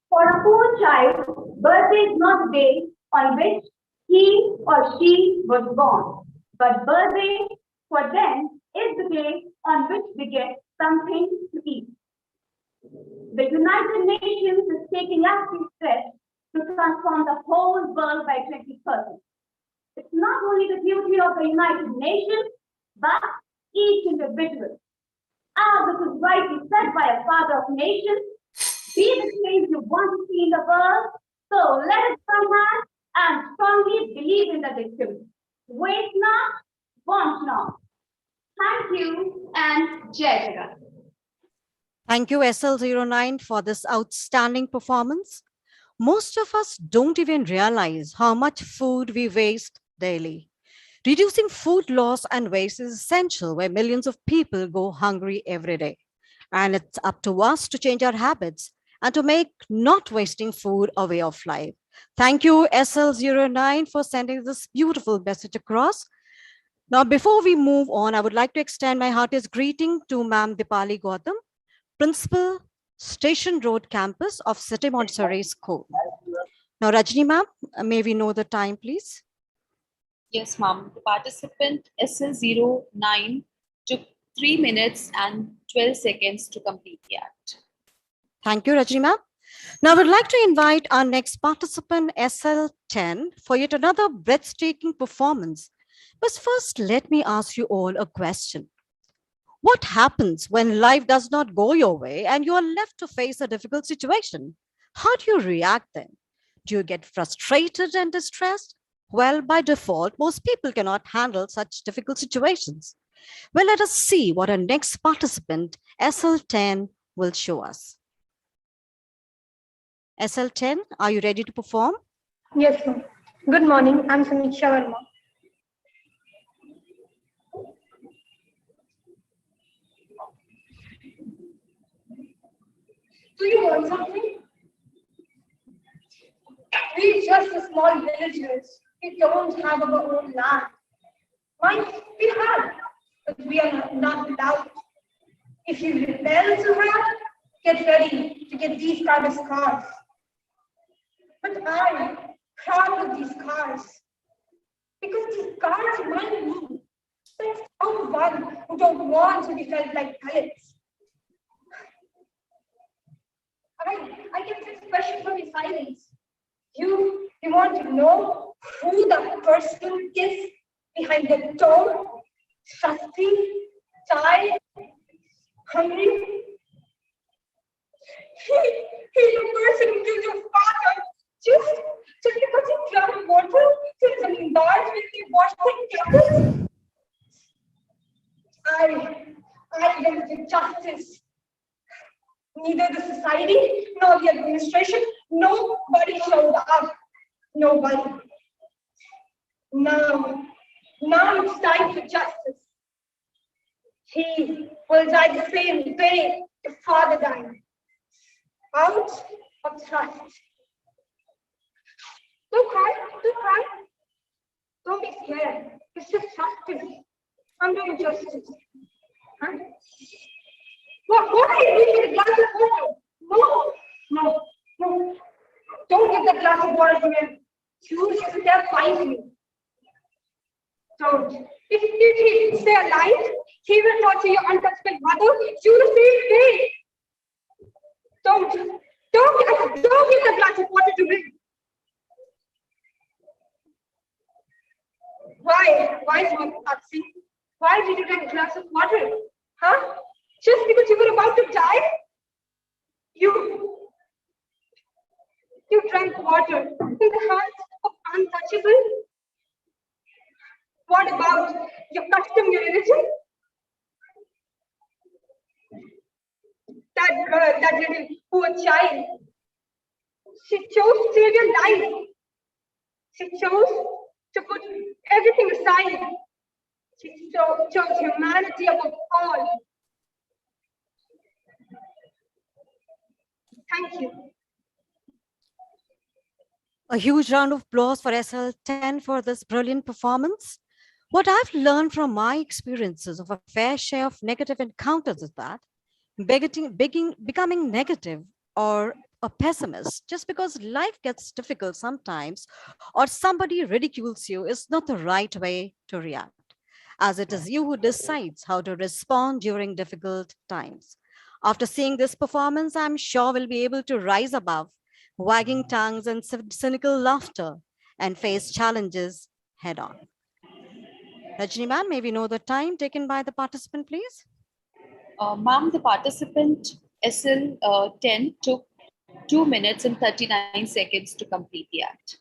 For a poor child, birthday is not the day on which he or she was born, but birthday for them is the day on which they get something to eat. The United Nations is taking active steps to transform the whole world by 2030. It's not only the duty of the United Nations, but each individual. As it is rightly said by a father of nations, be the change you want to see in the world, so let us come out and strongly believe in the victory. Wait not, want not. Thank you and Jai Jagat. Thank you, SL09, for this outstanding performance. Most of us don't even realize how much food we waste daily. Reducing food loss and waste is essential where millions of people go hungry every day. And it's up to us to change our habits and to make not wasting food a way of life. Thank you, SL09, for sending this beautiful message across. Now, before we move on, I would like to extend my heartiest greeting to Ma'am Dipali Gautam, Principal, Station Road Campus of City Montessori School. Now, Rajni ma'am, may we know the time, please? Yes, ma'am. The participant SL09 took 3 minutes and 12 seconds to complete the act. Thank you, Rajni ma'am. Now, I would like to invite our next participant, SL10, for yet another breathtaking performance. But first, let me ask you all a question. What happens when life does not go your way and you are left to face a difficult situation? How do you react then? Do you get frustrated and distressed? Well, by default, most people cannot handle such difficult situations. Well, let us see what our next participant, SL10, will show us. SL10, are you ready to perform? Yes, ma'am. Good morning. I'm Samiksha Verma. Do you want something? We're just a small villagers. We don't have our own land. Mind, we have, but we are not allowed. If you rebel to have, get ready to get these kind of scars. But I'm proud of these scars because these scars remind me that I'm one who don't want to be felt like pellets. I get this question from your silence. You want to know who the person is behind the door, trusting, tired, hungry? He's the person who killed your father just because he drank water till some bars when they washed their clothes. I went to justice. Neither the society nor the administration, nobody showed up. Nobody. Now it's time for justice. He will die the same way the father died. Out of trust. Don't cry, don't cry. Don't be scared. It's just justice. I'm doing justice. Huh? What are you doing with a glass of water? No. Don't give the glass of water to him. Choose your step wisely. Don't. If he stay alive, he will torture your untouchable mother. You the same day. Don't give the glass of water to him. Why, Taxi? Why did you drink a glass of water? Huh? Just because you were about to die? You drank water in the hands of untouchable? What about your custom, your religion? her, that little poor child. She chose to save your life. She chose to put everything aside. She chose humanity above all. Thank you. A huge round of applause for SL10 for this brilliant performance. What I've learned from my experiences of a fair share of negative encounters is that becoming negative or a pessimist just because life gets difficult sometimes or somebody ridicules you is not the right way to react, as it is you who decides how to respond during difficult times. After seeing this performance, I'm sure we'll be able to rise above wagging tongues and cynical laughter and face challenges head on. Rajni ma'am, may we know the time taken by the participant, please? Ma'am, the participant SL10 took 2 minutes and 39 seconds to complete the act.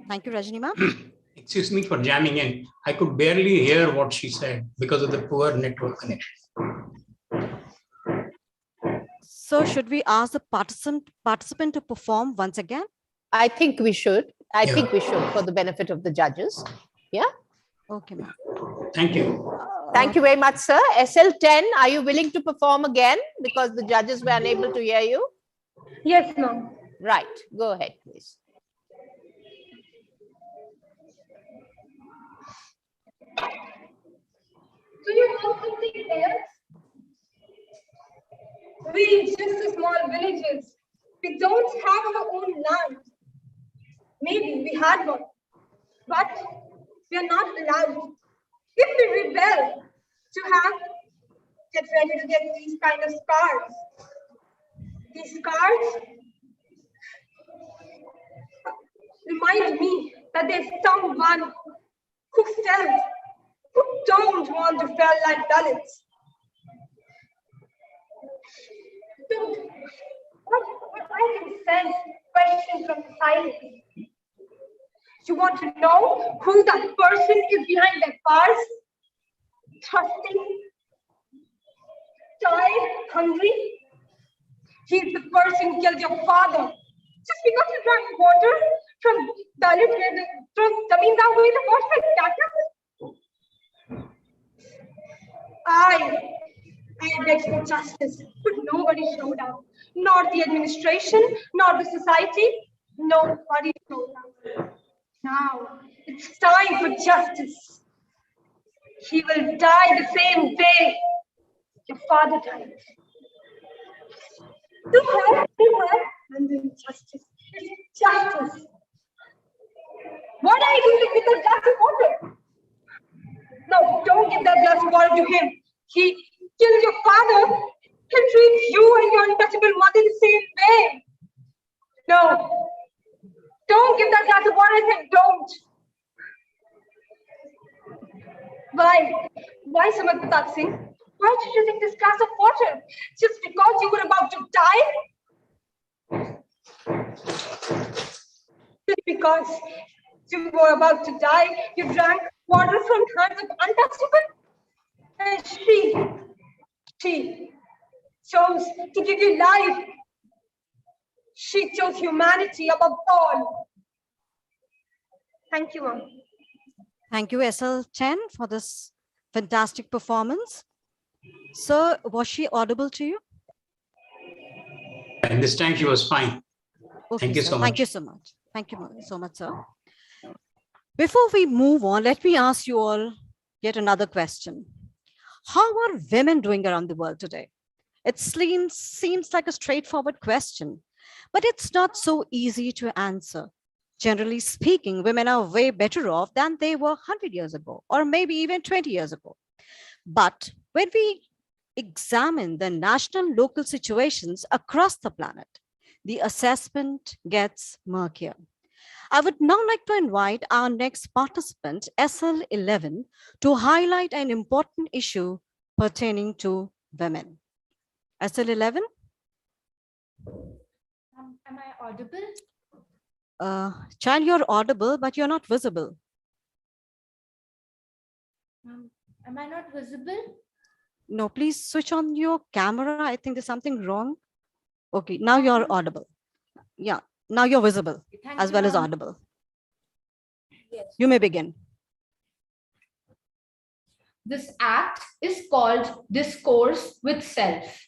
Thank you, Rajni ma'am. Excuse me for jamming in. I could barely hear what she said because of the poor network connection. So should we ask the participant to perform once again? I think we should. I think we should for the benefit of the judges. Yeah. Okay, ma'am. Thank you. Thank you very much, sir. SL10, are you willing to perform again because the judges were unable to hear you? Yes, ma'am. Right. Go ahead, please. Do you know something else? We just small villages. We don't have our own land. Maybe we had one, but we are not allowed. If we rebel, get ready to get these kind of scars. These scars remind me that there's someone who don't want to fall like Dalits. What I can sense questions from silence. You want to know who that person is behind their bars? Trusting, tired, hungry. He's the person who killed your father. Just because he drank water from Dalit, from Zamindar way to wash my cactus. I begged for justice, but nobody showed up. Not the administration, not the society. Nobody showed up. Now it's time for justice. He will die the same day your father died. To her, I'm doing justice. It's justice. What are you doing with the glass of water? No, don't give that glass of water to him. He killed your father and treats you and your untouchable mother the same way. No, don't give that glass of water to him. Don't. Why, Samad Pratap Singh? Why did you take this glass of water? Just because you were about to die? Just because you were about to die, you drank water from hands of untouchable? And she chose to give you life. She chose humanity above all. Thank you, Mom. Thank you, SL10, for this fantastic performance. Sir, was she audible to you? And this time she was fine. Okay, Thank you sir. so much. Thank you so much. Thank you so much, sir. Before we move on, let me ask you all yet another question. How are women doing around the world today? It seems like a straightforward question, but it's not so easy to answer. Generally speaking, women are way better off than they were 100 years ago, or maybe even 20 years ago. But when we examine the national and local situations across the planet, the assessment gets murkier. I would now like to invite our next participant, SL11, to highlight an important issue pertaining to women. SL11? Am I audible? Child, you're audible, but you're not visible. Am I not visible? No, please switch on your camera. I think there's something wrong. Okay, now you're audible. Yeah, now you're visible Thank as you, well as ma'am. audible. Yes. You may begin. This act is called discourse with self.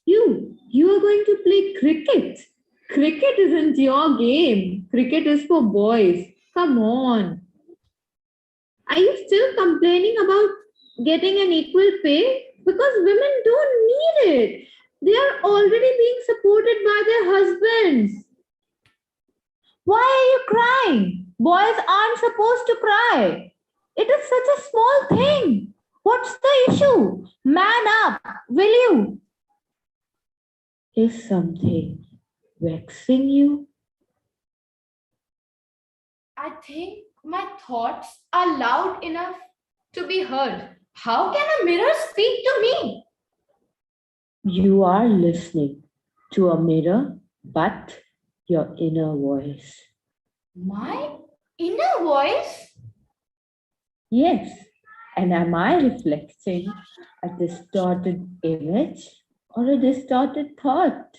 You are going to play cricket. Cricket isn't your game. Cricket is for boys. Come on. Are you still complaining about getting an equal pay? Because women don't need it. They are already being supported by their husbands. Why are you crying? Boys aren't supposed to cry. It is such a small thing. What's the issue? Man up, will you? Is something vexing you? I think my thoughts are loud enough to be heard. How can a mirror speak to me? You are listening to a mirror, but your inner voice. My inner voice? Yes. And am I reflecting a distorted image or a distorted thought?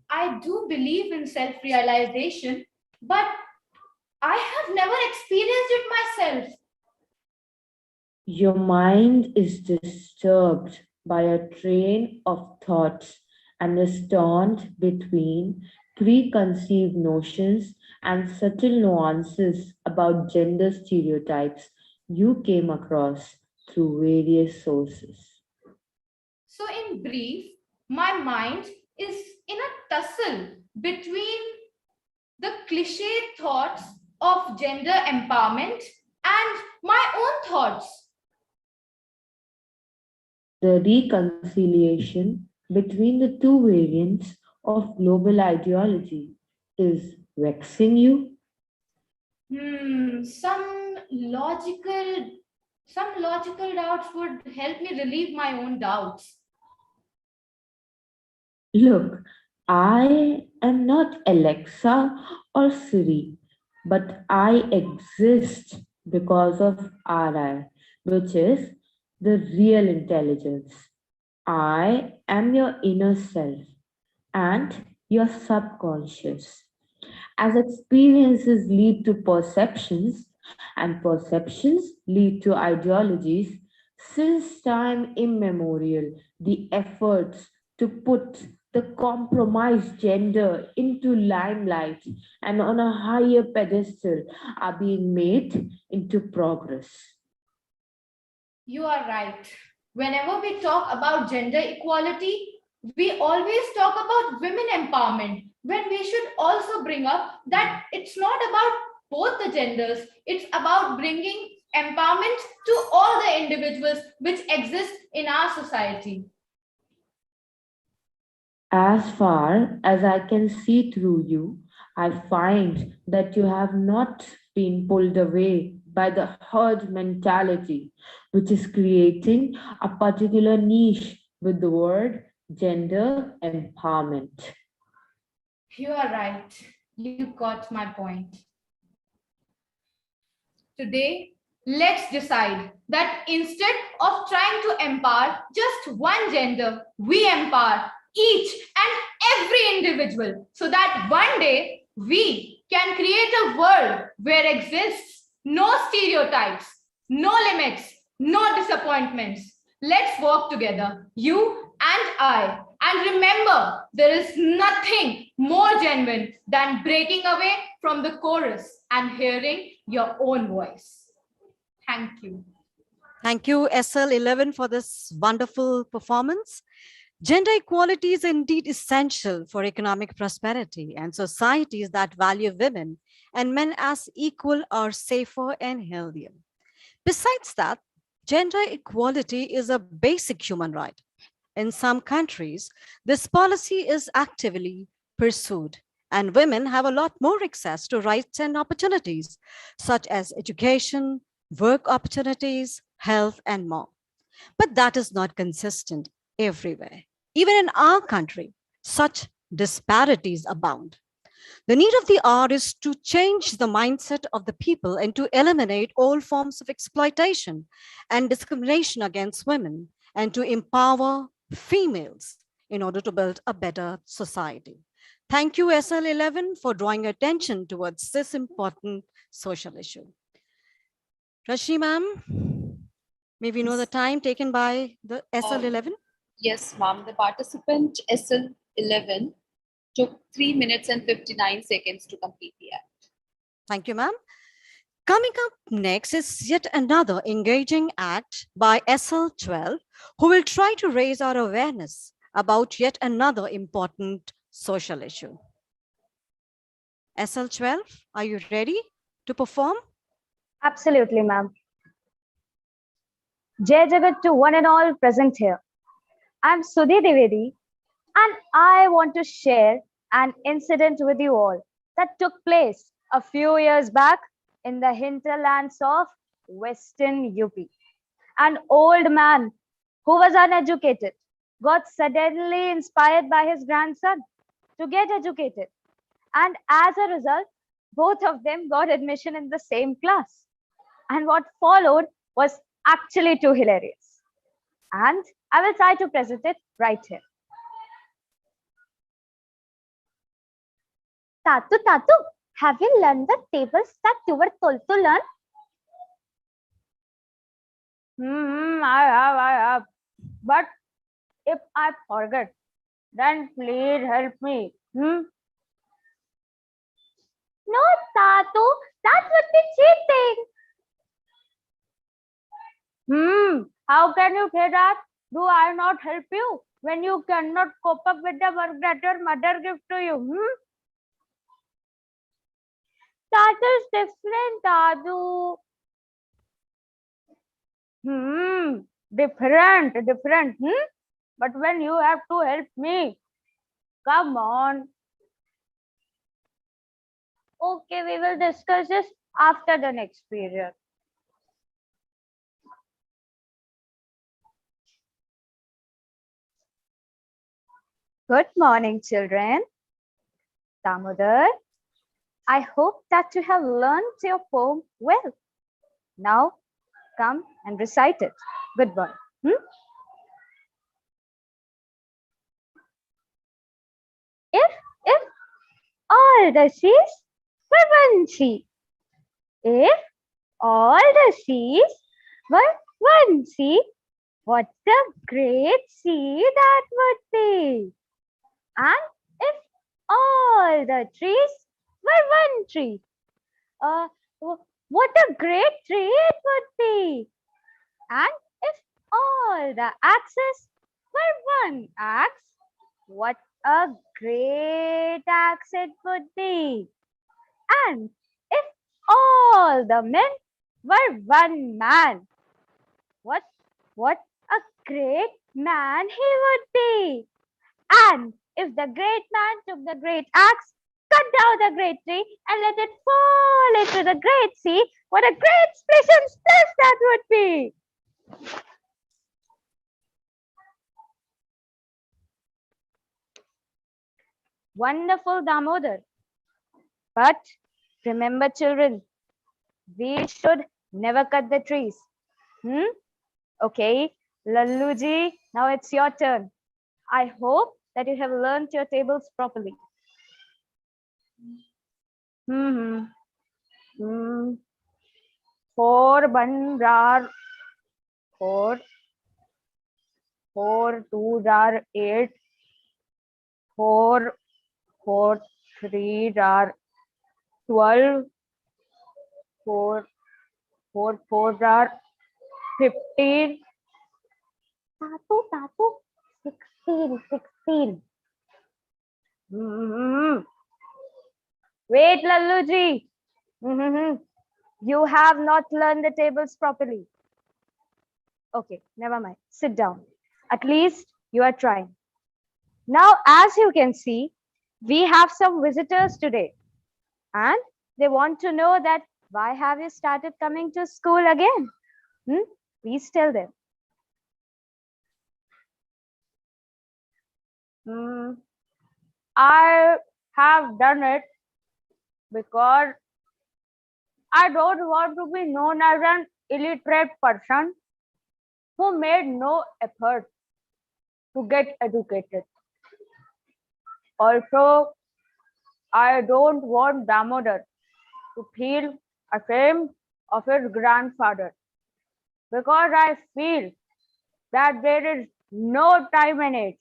I do believe in self-realization, but I have never experienced it myself. Your mind is disturbed by a train of thoughts and is torn between preconceived notions and subtle nuances about gender stereotypes you came across through various sources. So in brief, my mind is in a tussle between the cliche thoughts of gender empowerment and my own thoughts. The reconciliation between the two variants of global ideology is vexing you? Some logical doubts would help me relieve my own doubts. Look, I am not Alexa or Siri, but I exist because of RI, which is the real intelligence. I am your inner self and your subconscious. As experiences lead to perceptions and perceptions lead to ideologies, since time immemorial, the efforts to put the compromised gender into limelight and on a higher pedestal are being made into progress. You are right. Whenever we talk about gender equality, we always talk about women empowerment, when we should also bring up that it's not about both the genders, it's about bringing empowerment to all the individuals which exist in our society. As far as I can see through you, I find that you have not been pulled away by the herd mentality, which is creating a particular niche with the word gender empowerment. You are right. You got my point. Today, let's decide that instead of trying to empower just one gender, we empower each and every individual so that one day we can create a world where exists no stereotypes, no limits, no disappointments. Let's work together, you and I. And remember, there is nothing more genuine than breaking away from the chorus and hearing your own voice. Thank you. Thank you, SL11, for this wonderful performance. Gender equality is indeed essential for economic prosperity, and societies that value women and men as equal are safer and healthier. Besides that, gender equality is a basic human right. In some countries, this policy is actively pursued, and women have a lot more access to rights and opportunities, such as education, work opportunities, health, and more. But that is not consistent everywhere. Even in our country, such disparities abound. The need of the hour is to change the mindset of the people and to eliminate all forms of exploitation and discrimination against women and to empower females in order to build a better society. Thank you, SL11, for drawing attention towards this important social issue. Rashmi ma'am, may we know the time taken by the SL11? Yes, ma'am. The participant SL11 took 3 minutes and 59 seconds to complete the act. Thank you, ma'am. Coming up next is yet another engaging act by SL12, who will try to raise our awareness about yet another important social issue. SL12, are you ready to perform? Absolutely, ma'am. Jai Jagat to one and all present here. I'm Sudhi Divedi, and I want to share an incident with you all that took place a few years back in the hinterlands of Western UP. An old man who was uneducated got suddenly inspired by his grandson to get educated. And as a result, both of them got admission in the same class. And what followed was actually too hilarious. And I will try to present it right here. Tatu, have you learned the tables that you were told to learn? I have. But if I forget, then please help me. No, Tatu, that would be cheating. How can you say that? Do I not help you when you cannot cope up with the work that your mother gives to you? That is different, Dadu. Different. But when you have to help me, come on. Okay, we will discuss this after the next period. Good morning, children. Damodar, I hope that you have learned your poem well. Now, come and recite it. Good boy. If all the seas were one sea. If all the seas were one sea, what a great sea that would be. And if all the trees were one tree, what a great tree it would be. And if all the axes were one axe, what a great axe it would be. And if all the men were one man, what a great man he would be. And if the great man took the great axe, cut down the great tree, and let it fall into the great sea, what a great splish and splash that would be. Wonderful, Damodar. But remember, children, we should never cut the trees. Okay, Lalluji, now it's your turn. I hope that you have learned your tables properly. 4 1 rar 4, 4 2 rar 8, 4 4 3 rar 12, 4 4 4 rar 15. Tatu, 16. Wait, Lalluji. You have not learned the tables properly. Okay, never mind. Sit down. At least you are trying. Now, as you can see, we have some visitors today. And they want to know that why have you started coming to school again? Please tell them. I have done it because I don't want to be known as an illiterate person who made no effort. to get educated. Also, I don't want Damodar to feel ashamed of his grandfather because I feel that there is no time and age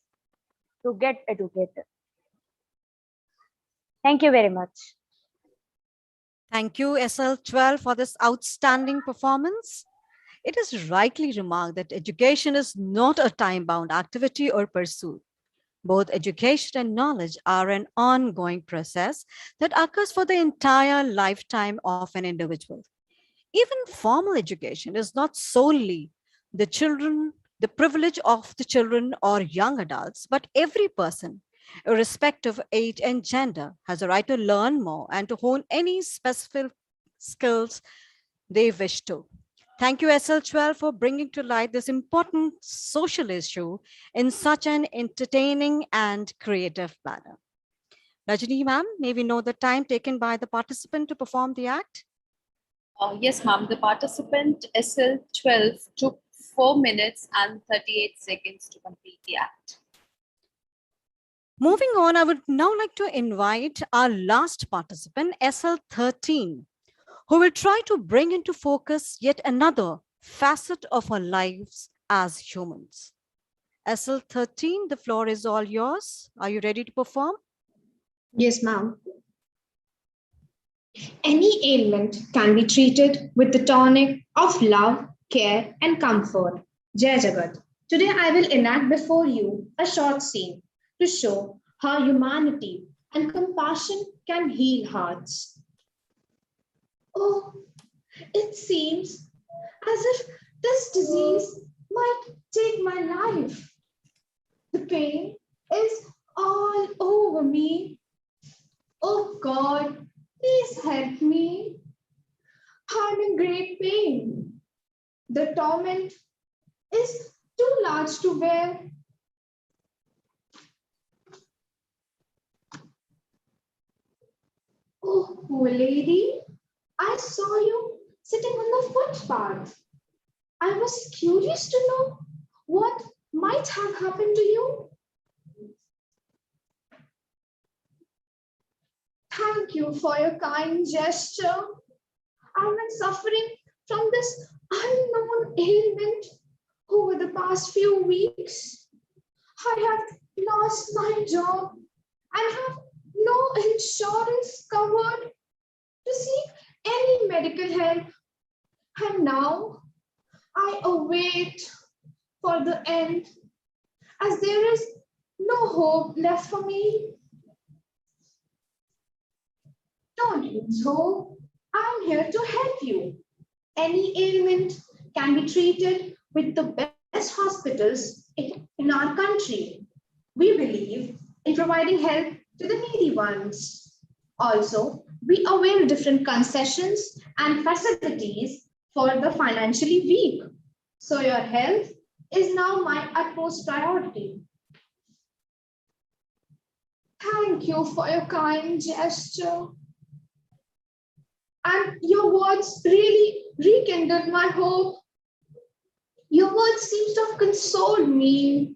to get educated. Thank you very much. Thank you, SL12, for this outstanding performance. It is rightly remarked that education is not a time-bound activity or pursuit. Both education and knowledge are an ongoing process that occurs for the entire lifetime of an individual. Even formal education is not solely the privilege of the children or young adults, but every person, irrespective of age and gender, has a right to learn more and to hone any specific skills they wish to. Thank you, SL12, for bringing to light this important social issue in such an entertaining and creative manner. Rajani ma'am, may we know the time taken by the participant to perform the act? Yes, ma'am. The participant SL12 took 4 minutes and 38 seconds to complete the act. Moving on, I would now like to invite our last participant, SL13, who will try to bring into focus yet another facet of our lives as humans. SL13, the floor is all yours. Are you ready to perform? Yes, ma'am. Any ailment can be treated with the tonic of love, care, and comfort. Jai Jagat. Today I will enact before you a short scene to show how humanity and compassion can heal hearts. Oh, it seems as if this disease might take my life. The pain is all over me. Oh God, please help me. I'm in great pain. The torment is too large to bear. Oh, poor lady, I saw you sitting on the footpath. I was curious to know what might have happened to you. Thank you for your kind gesture. I've been suffering from this unknown ailment over the past few weeks. I have lost my job and have no insurance covered to seek any medical help. And now I await for the end, as there is no hope left for me. Don't lose hope. I'm here to help you. Any ailment can be treated with the best hospitals in our country. We believe in providing help to the needy ones. Also, we avail different concessions and facilities for the financially weak. So your health is now my utmost priority. Thank you for your kind gesture. And your words really rekindled my hope. Your words seem to have consoled me.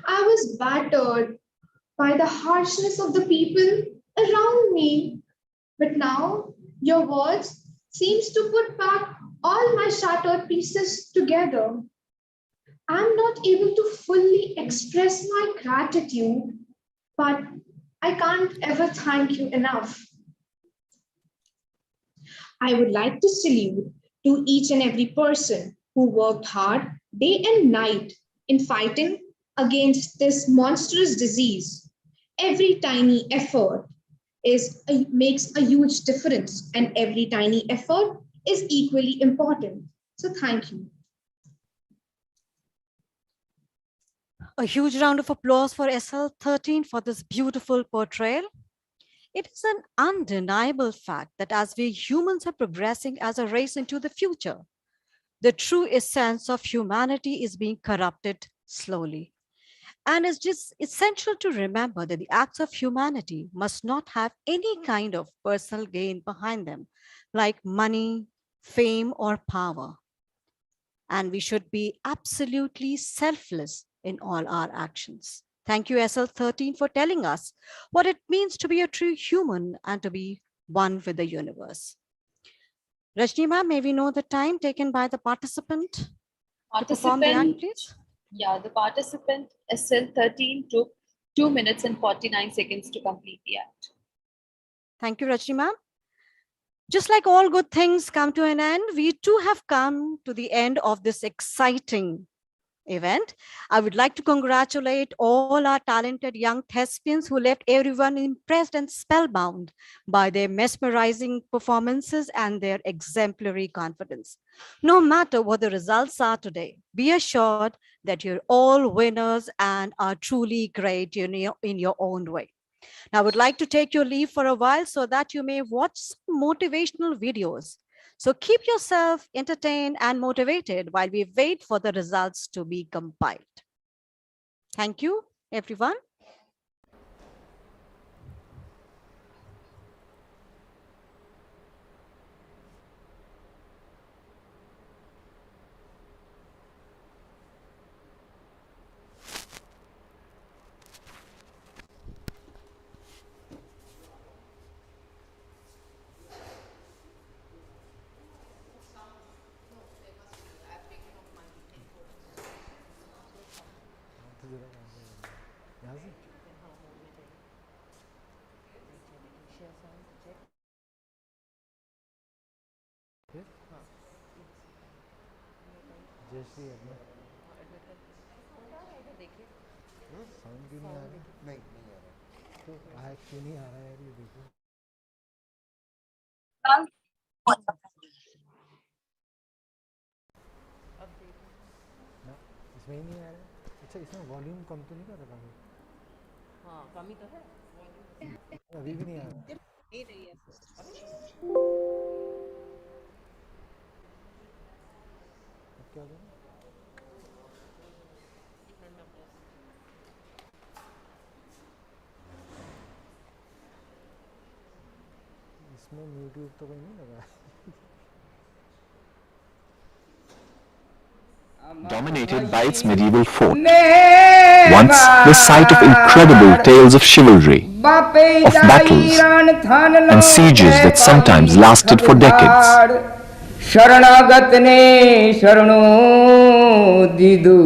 I was battered by the harshness of the people around me. But now your words seems to put back all my shattered pieces together. I'm not able to fully express my gratitude, but I can't ever thank you enough. I would like to salute to each and every person who worked hard day and night in fighting against this monstrous disease. Every tiny effort makes a huge difference, and every tiny effort is equally important. So thank you. A huge round of applause for SL13 for this beautiful portrayal. It is an undeniable fact that as we humans are progressing as a race into the future, the true essence of humanity is being corrupted slowly. And it's just essential to remember that the acts of humanity must not have any kind of personal gain behind them, like money, fame, or power. And we should be absolutely selfless in all our actions. Thank you, SL13, for telling us what it means to be a true human and to be one with the universe. Rajni ma'am, may we know the time taken by the participant to perform the act, please? Yeah, the participant SL13 took 2 minutes and 49 seconds to complete the act. Thank you, Rajni ma'am. Just like all good things come to an end, we too have come to the end of this exciting event. I would like to congratulate all our talented young thespians who left everyone impressed and spellbound by their mesmerizing performances and their exemplary confidence. No matter what the results are today, be assured that you're all winners and are truly great in your own way. Now, I would like to take your leave for a while so that you may watch some motivational videos. So keep yourself entertained and motivated while we wait for the results to be compiled. Thank you, everyone. जैसे अपना sound क्यों नहीं आ रहा? नहीं आ रहा तो क्यों नहीं आ रहा है यार, ये देखो। इसमें ही नहीं आ रहा। अच्छा, इसमें वॉल्यूम कम तो नहीं कर रहा है? हाँ, कम ही तो है। अभी भी नहीं आ रहा। नहीं है। क्या करें? इसमें यूट्यूब तो कोई नहीं लगा। Dominated by its medieval fort, once the site of incredible tales of chivalry, of battles and sieges that sometimes lasted for decades. शरणागत ने शरणो दीदू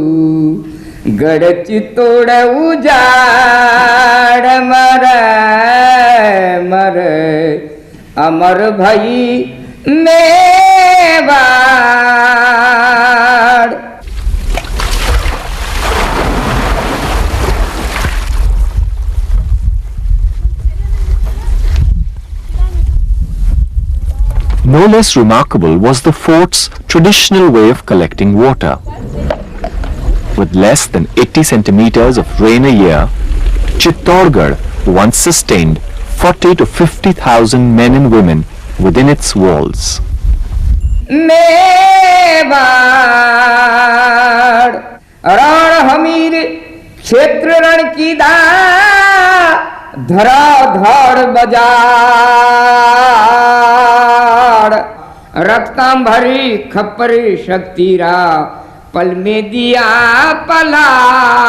गढ़ चित्तोड़ उजाड़ मर अमर भई Mewar. No less remarkable was the fort's traditional way of collecting water. With less than 80 centimeters of rain a year, Chittorgarh once sustained 40 to 50,000 men and women within its walls. Mewar रण हमीर क्षेत्र रण की दा धरा धड़ बजार रक्तांभरी खप्परी शक्तिरा पल में दिया पलाड़ी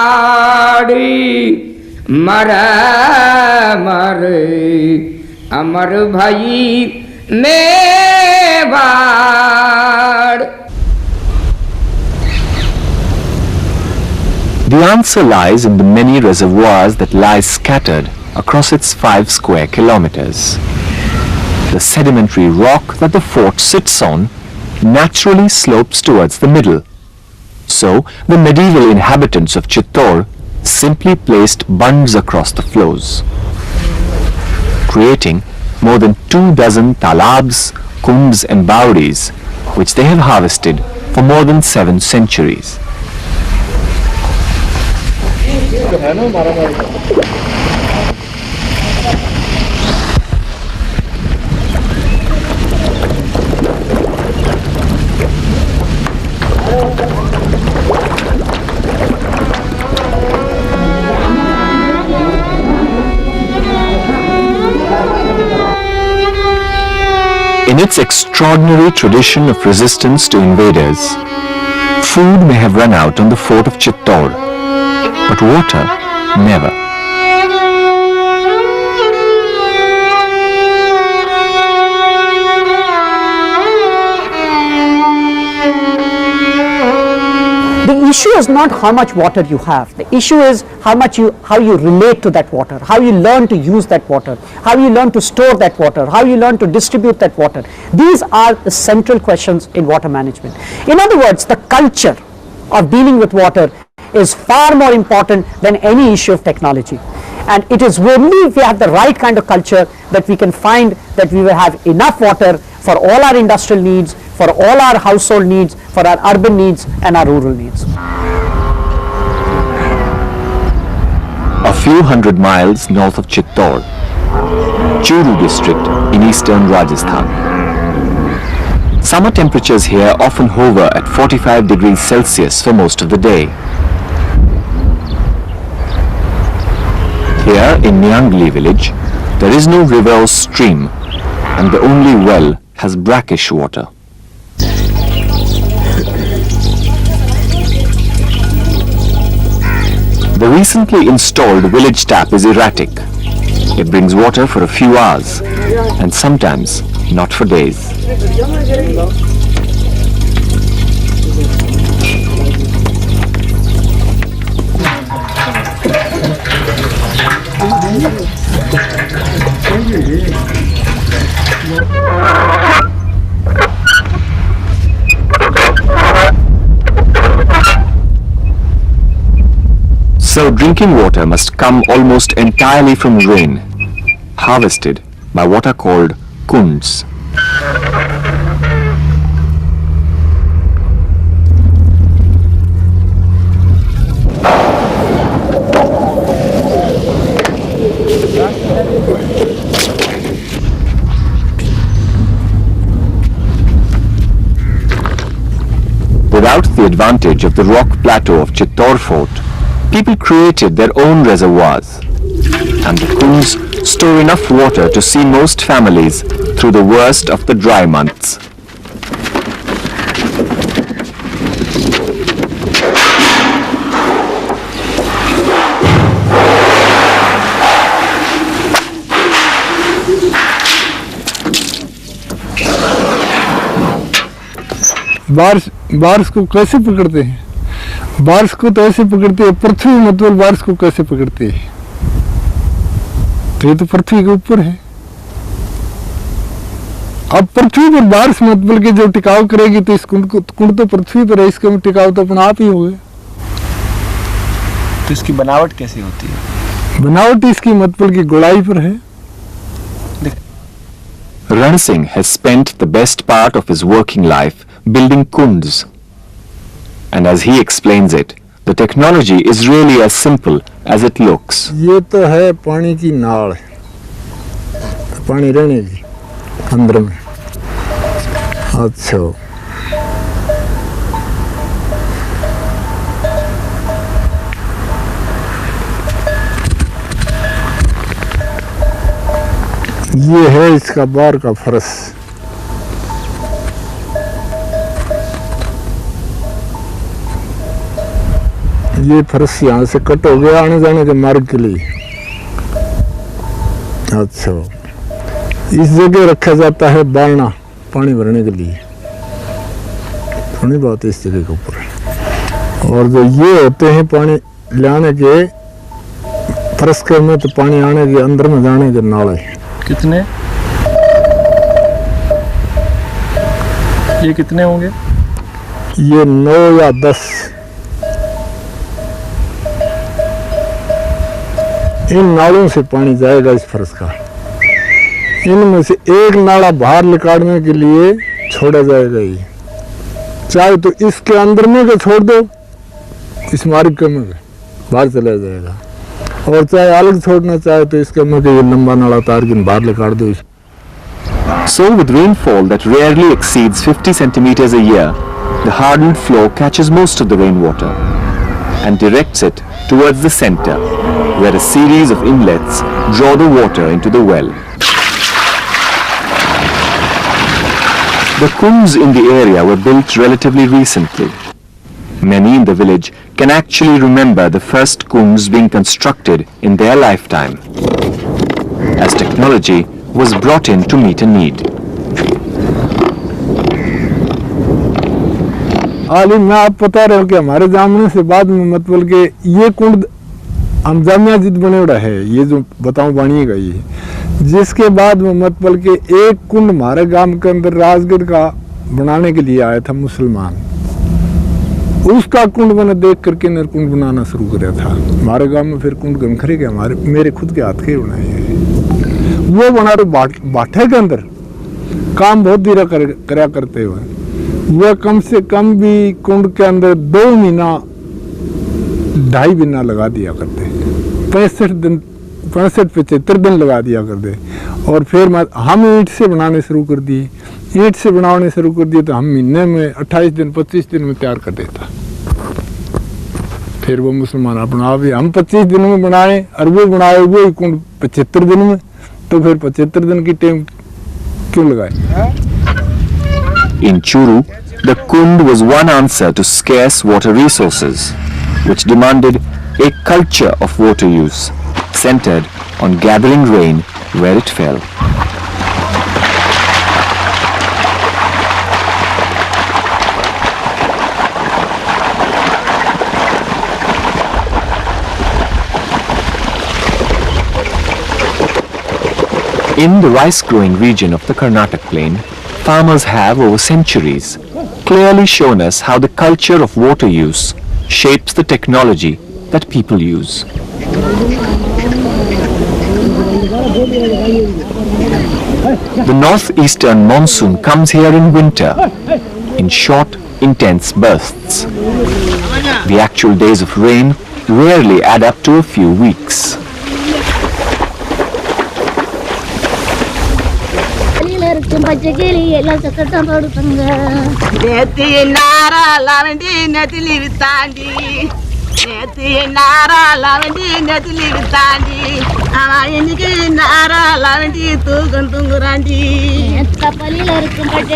मर अमर भाई Mewar. The answer lies in the many reservoirs that lie scattered across its 5 square kilometers. The sedimentary rock that the fort sits on naturally slopes towards the middle. So the medieval inhabitants of Chittor simply placed bunds across the flows, creating more than 24 talabs, kunds and bawris, which they have harvested for more than 7 centuries. In its extraordinary tradition of resistance to invaders, food may have run out on the fort of Chittor, but water, never. The issue is not how much water you have. The issue is how you relate to that water, how you learn to use that water, how you learn to store that water, how you learn to distribute that water. These are the central questions in water management. In other words, the culture of dealing with water is far more important than any issue of technology. And it is only if we have the right kind of culture that we can find that we will have enough water for all our industrial needs, for all our household needs, for our urban needs and our rural needs. A few hundred miles north of Chittor, Churu district in eastern Rajasthan. Summer temperatures here often hover at 45 degrees Celsius for most of the day. Here in Nyangli village, there is no river or stream, and the only well has brackish water. The recently installed village tap is erratic. It brings water for a few hours, and sometimes not for days. So drinking water must come almost entirely from rain, harvested by what are called kunds. Without the advantage of the rock plateau of Chittor Fort, people created their own reservoirs, and the kunds store enough water to see most families through the worst of the dry months. बारिश को कैसे पकड़ते हैं? बारिश को तो ऐसे पकड़ते हैं, पृथ्वी मतलब बारिश को कैसे पकड़ते हैं? तो ये तो पृथ्वी के ऊपर है। अब पृथ्वी पर बारिश मतलब के जो टिकाव करेगी तो इस कुंड तो पृथ्वी पर है, इसका टिकाव तो अपना आप ही हो गया। तो इसकी बनावट कैसी होती है? बनावट इसकी मतलब की गुड़ाई पर है। Ran Singh has spent the best part of his working life building kunds. And as he explains it, the technology is really as simple as it looks. ये तो है पानी की नाल, पानी रहने की अंदर में। अच्छा, ये है इसका बार का फर्श। ये फर्श यहाँ से कट हो गया आने जाने के मार्ग के लिए। अच्छा, इस जगह रखा जाता है बालना पानी भरने के लिए। थोड़ी बात इस जगह के ऊपर। और जो ये होते हैं पानी लाने के फर्श के में, तो पानी आने के अंदर में जाने के नाले। कितने? ये कितने होंगे? ये 9 या 10। इन नालों से पानी जाएगा इस फर्श का। इनमें से एक नाला बाहर निकालने के लिए छोड़ा जाएगा। ये चाहे तो इसके अंदर में के छोड़ दो, इस मार्ग के में बाहर चला जाएगा, और चाहे अलग छोड़ना चाहे तो इसके में ये लंबा नाला तार के बाहर निकाल दो। So with rainfall that rarely exceeds 50 centimeters a year, the hardened floor catches most of the rainwater and directs it towards the center, where a series of inlets draw the water into the well. The kunds in the area were built relatively recently. Many in the village can actually remember the first kunds being constructed in their lifetime, as technology was brought in to meet a need. आलिम मैं आप बता रहे हो कि हमारे जामने से बाद में मतलब के ये कुंड हम जामिया जिद बने उड़ा है, ये जो बताऊं बनिएगा ये, जिसके बाद में मतलब के एक कुंड हमारे गांव के अंदर राजगढ़ का बनाने के लिए आया था मुसलमान, उसका कुंड मैंने देख करके कुंड बनाना शुरू किया था। हमारे गांव में फिर कुंड गंखरे के हमारे मेरे खुद के हाथ के बनाए हैं, वो बना रहे बाठे के अंदर काम बहुत धीरे करया करते हुए, वह कम से कम भी कुंड के अंदर 2 महीना 2.5 महीना लगा दिया करते, 65-75 दिन लगा दिया करते। और फिर हम ईंट से बनाने शुरू कर दिए, ईंट से बनाने शुरू कर दिए तो हम महीने में 28 दिन 25 दिन में तैयार कर देता। फिर वो मुसलमान अपना भी हम 25 दिन में बनाए और वो बनाए वो कुंड 75 दिन में, तो फिर 75 दिन की टाइम क्यों लगाए? In Churu, the kund was one answer to scarce water resources, which demanded a culture of water use, centered on gathering rain where it fell. In the rice-growing region of the Karnataka plain, farmers have over centuries clearly shown us how the culture of water use shapes the technology that people use. The northeastern monsoon comes here in winter, in short, intense bursts. The actual days of rain rarely add up to a few weeks.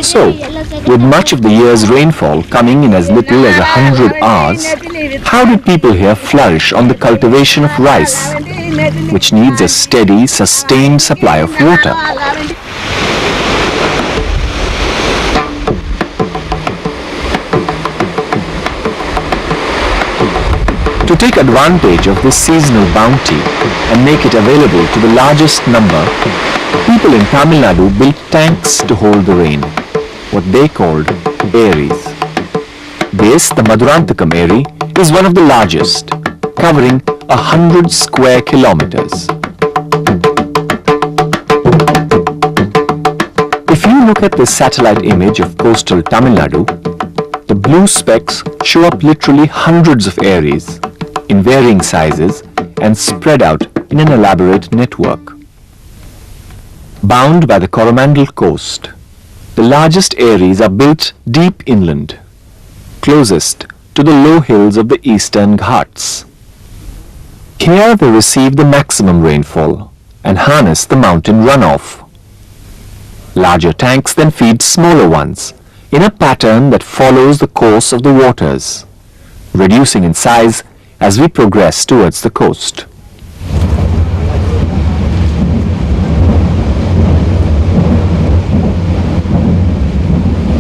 So, with much of the year's rainfall coming in as little as 100 hours, how did people here flourish on the cultivation of rice, which needs a steady, sustained supply of water? To take advantage of this seasonal bounty and make it available to the largest number, people in Tamil Nadu built tanks to hold the rain, what they called Eris. This, the Maduranthakam Eri, is one of the largest, covering 100 square kilometers. If you look at this satellite image of coastal Tamil Nadu, the blue specks show up literally hundreds of Eris in varying sizes and spread out in an elaborate network. Bound by the Coromandel coast, the largest Eris are built deep inland, closest to the low hills of the eastern Ghats. Here they receive the maximum rainfall and harness the mountain runoff. Larger tanks then feed smaller ones in a pattern that follows the course of the waters, reducing in size as we progress towards the coast.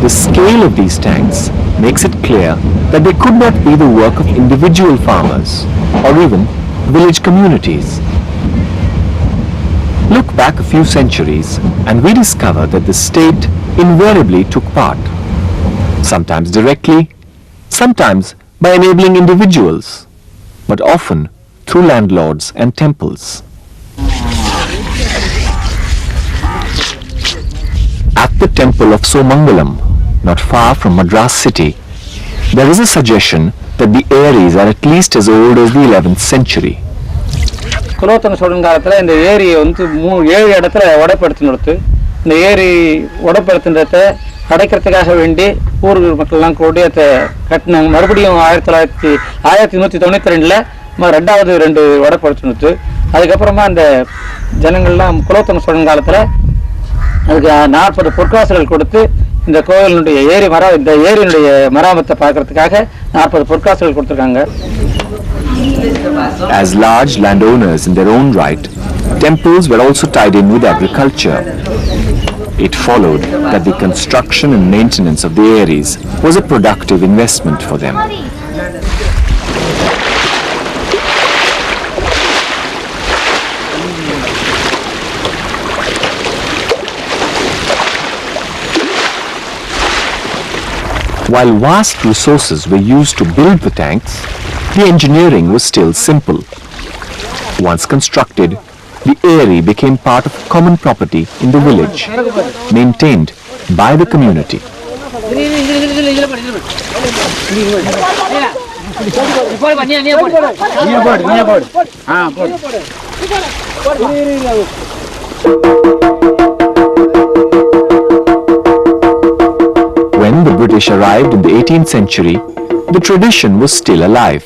The scale of these tanks makes it clear that they could not be the work of individual farmers or even village communities. Look back a few centuries and we discover that the state invariably took part, sometimes directly, sometimes by enabling individuals, but often through landlords and temples. At the temple of Somangalam, not far from Madras city, there is a suggestion that the Eris are at least as old as the 11th century. Kulothunga Cholan காலத்தில் இந்த ஏரியை வந்து 7 இடத்துல உடைப்படுத்தினது. இந்த ஏரி உடைப்படுத்தினதை அடைக்கிறதுக்காக வேண்டி ஊர் மக்கள்லாம் கூடி அதை கட்டினாங்க. மறுபடியும் 1192 ரெண்டாவது 2 உடைப்படுத்தினது. அதுக்கப்புறமா அந்த ஜனங்கள்லாம் குலோத்துங்க சோழன் காலத்தில் அதுக்கு 40 பொற்காசுகள் கொடுத்து இந்த கோயிலினுடைய இந்த ஏரியினுடைய மராமத்தை பார்க்கறதுக்காக 40 பொற்காசுகள் கொடுத்திருக்காங்க. As large landowners in their own right, temples were also tied in with agriculture. It followed that the construction and maintenance of the Aries was a productive investment for them. While vast resources were used to build the tanks, the engineering was still simple. Once constructed, the Aerie became part of common property in the village, maintained by the community. When the British arrived in the 18th century, the tradition was still alive.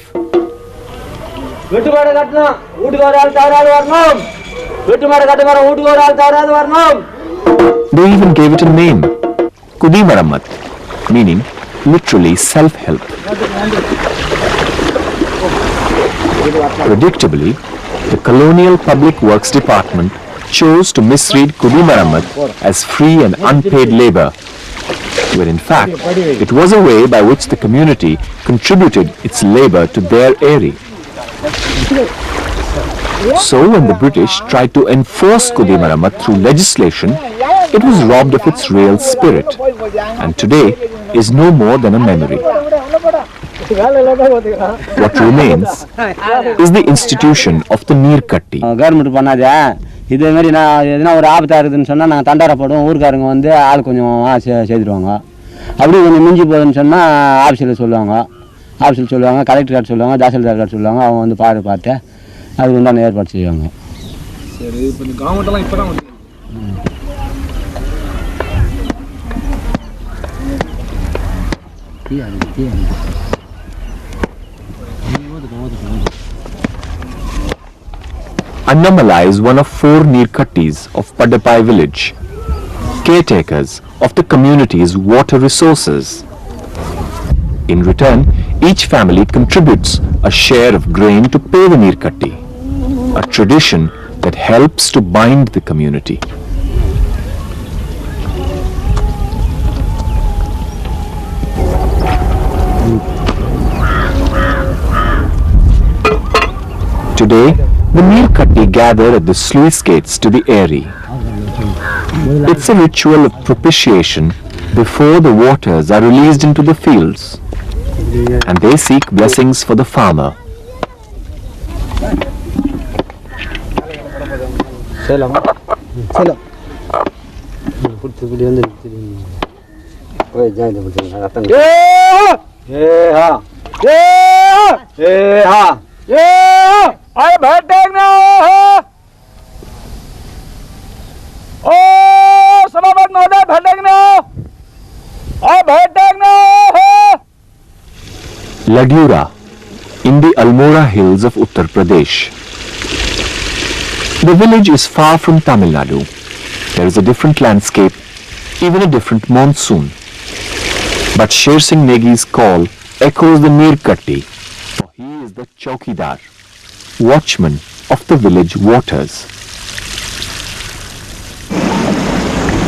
They even gave it a name, Kudimaramat, meaning literally self-help. Predictably, the Colonial Public Works Department chose to misread Kudimaramat as free and unpaid labor, when in fact it was a way by which the community contributed its labor to their Aerie. So when the British tried to enforce Kudimaramat through legislation, it was robbed of its real spirit, and today is no more than a memory. What remains is the institution of the Neerkatti. Government பண்ணாதே இதே மாதிரி நான் எதனா ஒரு ஆபத்தா இருக்குதுன்னு சொன்னா நாங்கள் தண்டாரப்படும் ஊருக்காரங்க வந்து ஆள் கொஞ்சம் செய்துடுவாங்க. அப்படி கொஞ்சம் மிஞ்சி போகுதுன்னு சொன்னால் ஆஃபீஸில் சொல்லுவாங்க, கலெக்டர் கார்டு சொல்லுவாங்க, தாசில்தார் கார்டு சொல்லுவாங்க, அவங்க வந்து பார்த்து அதுக்கு உண்டான ஏற்பாடு செய்வாங்க. சரி, இப்போ இந்த கவர்மெண்ட்லாம் இப்போ தான் Annamala is one of 4 Neerkattis of Padappai village, caretakers of the community's water resources. In return, each family contributes a share of grain to pay the Neerkatti, a tradition that helps to bind the community. Today, the Neerkatti gather at the sluice gates to the Aerie. It's a ritual of propitiation before the waters are released into the fields, and they seek blessings for the farmer. Ladura, in the Almora hills of Uttar Pradesh. The village is far from Tamil Nadu. There is a different landscape, even a different monsoon. But Sher Singh Negi's call echoes the Neerkatti, for he is the Chowkidar, watchman of the village waters.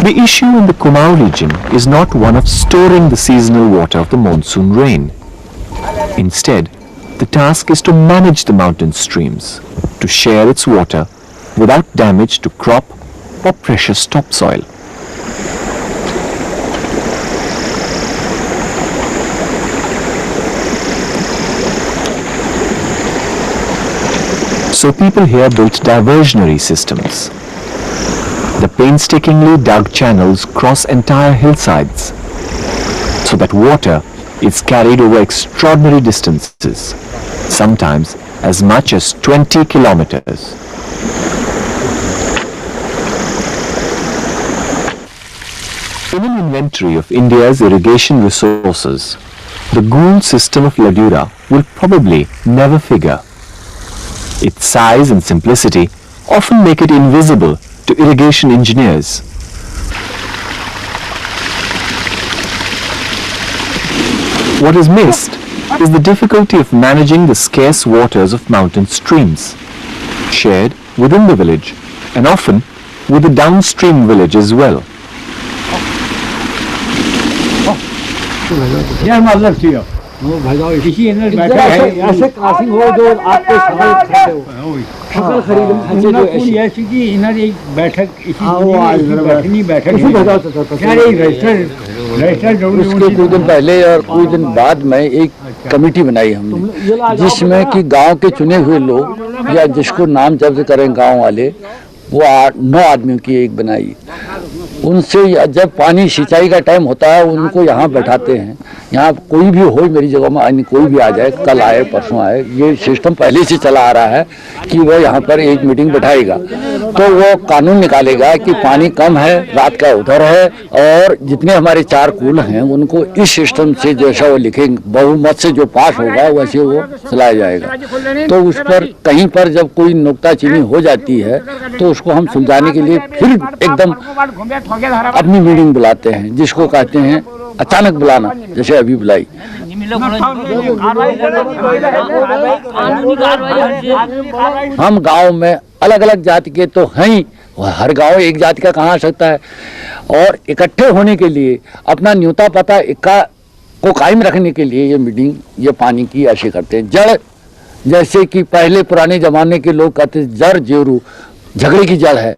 The issue in the Kumaon region is not one of storing the seasonal water of the monsoon rain. Instead, the task is to manage the mountain streams, to share its water without damage to crop or precious topsoil. So people here built diversionary systems. The painstakingly dug channels cross entire hillsides, so that water is carried over extraordinary distances, sometimes as much as 20 kilometers. In an inventory of India's irrigation resources, the Gould system of Ladura will probably never figure. Its size and simplicity often make it invisible to irrigation engineers. What is missed is the difficulty of managing the scarce waters of mountain streams, shared within the village and often with the downstream village as well. ऐसे crossing हो जो आपके सामने खड़े हो शक्ल खरीद बैठक उसके कुछ दिन पहले और कुछ दिन बाद में एक कमेटी बनाई हमने जिसमें कि गांव के चुने हुए लोग या जिसको नाम जब्त करें गांव वाले वो 9 आदमियों की एक बनाई। उनसे जब पानी सिंचाई का टाइम होता है उनको यहाँ बैठाते हैं। यहाँ कोई भी हो मेरी जगह में कोई भी आ जाए, कल आए परसों आए, ये सिस्टम पहले से चला आ रहा है कि वो यहाँ पर एक मीटिंग बैठाएगा तो वो कानून निकालेगा कि पानी कम है, रात का उधर है और जितने हमारे 4 कुल हैं उनको इस सिस्टम से जैसा वो लिखेंगे बहुमत से जो पास होगा वैसे वो चलाया जाएगा। तो उस पर कहीं पर जब कोई नुक्ताचीनी हो जाती है तो उसको हम सुलझाने के लिए फिर एकदम अपनी मीटिंग बुलाते हैं, जिसको कहते हैं अचानक बुलाना, जैसे अभी बुलाई। हम गांव में अलग अलग जाति के तो हैं ही, हर गांव एक जाति का कहाँ आ सकता है, और इकट्ठे होने के लिए अपना न्योता पता को कायम रखने के लिए ये मीटिंग ये पानी की ऐसे करते हैं। जड़ जैसे कि पहले पुराने जमाने के लोग कहते जड़ जोरू झगड़े की जड़ है।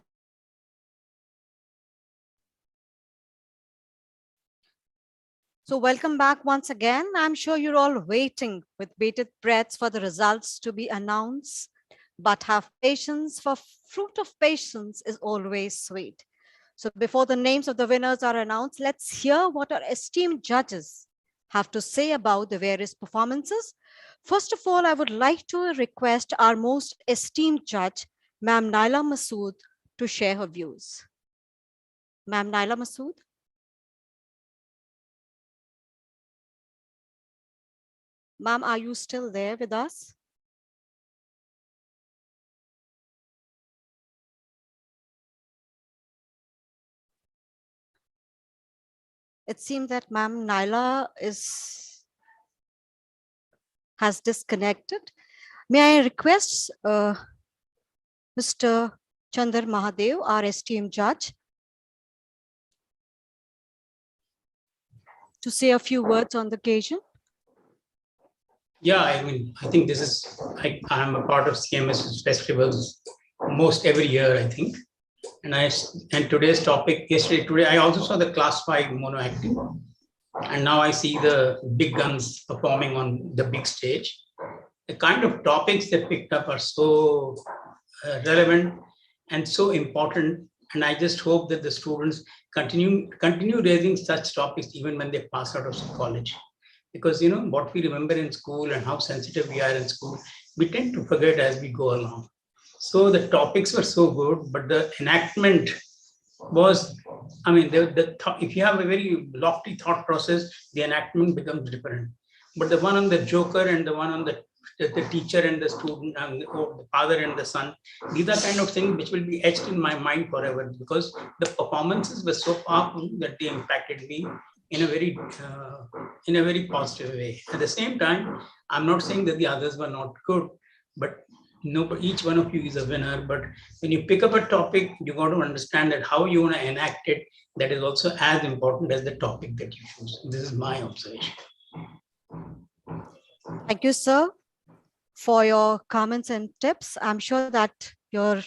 So welcome back once again. I'm sure you're all waiting with bated breaths for the results to be announced, but have patience, for fruit of patience is always sweet. So before the names of the winners are announced, let's hear what our esteemed judges have to say about the various performances. First of all, I would like to request our most esteemed judge, Ma'am Naila Masood, to share her views. Ma'am Naila Masood. Ma'am, are you still there with us? It seems that Ma'am Naila has disconnected. May I request Mr. Chandar Mahadev, our esteemed judge, to say a few words on the occasion? Yeah, I mean, I think this is, I am a part of CMS festivals most every year, I think. And today's topic, today, I also saw the class 5 monoactive. And now I see the big guns performing on the big stage. The kind of topics they picked up are so relevant and so important. And I just hope that the students continue raising such topics even when they pass out of college. Because, you know, what we remember in school and how sensitive we are in school, we tend to forget as we go along. So the topics were so good, but the enactment was, I mean, if you have a very lofty thought process, the enactment becomes different. But the one on the joker and the one on the teacher and the student and the father and the son, these are kind of things which will be etched in my mind forever, because the performances were so powerful that they impacted me in a very positive way. At the same time, I'm not saying that the others were not good, but each one of you is a winner. But when you pick up a topic, you got to understand that how you want to enact it, that is also as important as the topic that you choose. This is my observation. Thank you, sir, for your comments and tips. I'm sure that your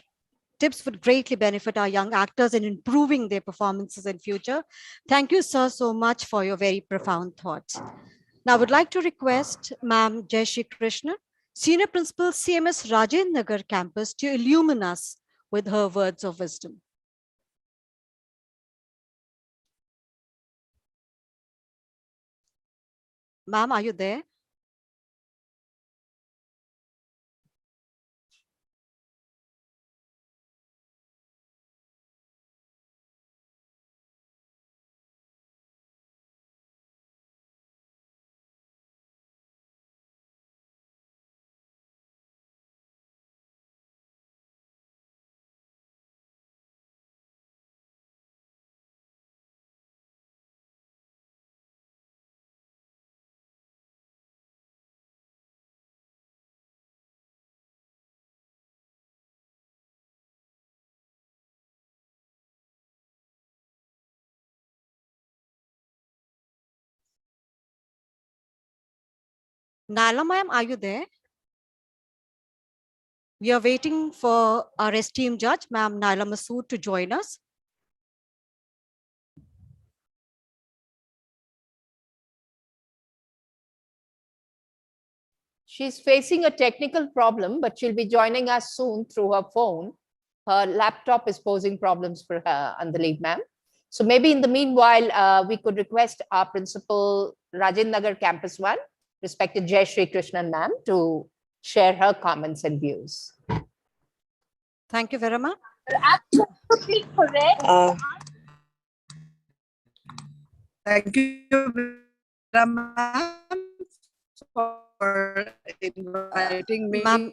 tips would greatly benefit our young actors in improving their performances in future. Thank you, sir, so much for your very profound thoughts. Now, I would like to request Ma'am Jayashree Krishnan, Senior Principal, CMS Rajendra Nagar Campus, to illumine us with her words of wisdom. Ma'am, are you there? Naila ma'am, are you there? We are waiting for our esteemed judge, Ma'am Naila Masood, to join us. She's facing a technical problem, but she'll be joining us soon through her phone. Her laptop is posing problems for her, Andaleep ma'am. So maybe in the meanwhile, we could request our principal, Rajendra Nagar Campus 1, respected Jai Shri Krishnan ma'am, to share her comments and views. Thank you very much. Absolutely correct. Thank you, ma'am, for inviting me. Ma'am,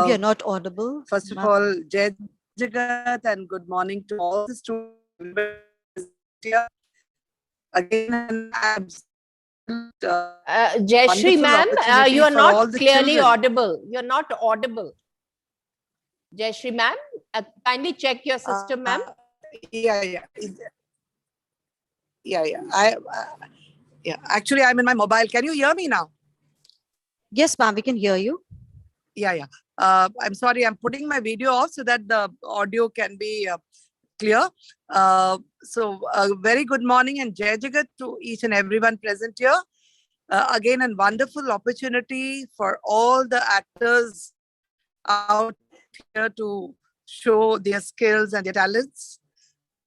you're not audible. First of all, Jai Jagat and good morning to all the students here. Again, an absolute Jai Shri wonderful ma'am, opportunity you are for all not the clearly children. audible. You're not audible. Jai Shri ma'am, kindly check your system, ma'am. Yeah. Actually, I'm in my mobile. Can you hear me now? Yes, ma'am, we can hear you. Yeah. I'm sorry, I'm putting my video off so that the audio can be clear. So very good morning and Jai Jagat to each and everyone present here. Again, a wonderful opportunity for all the actors out here to show their skills and their talents.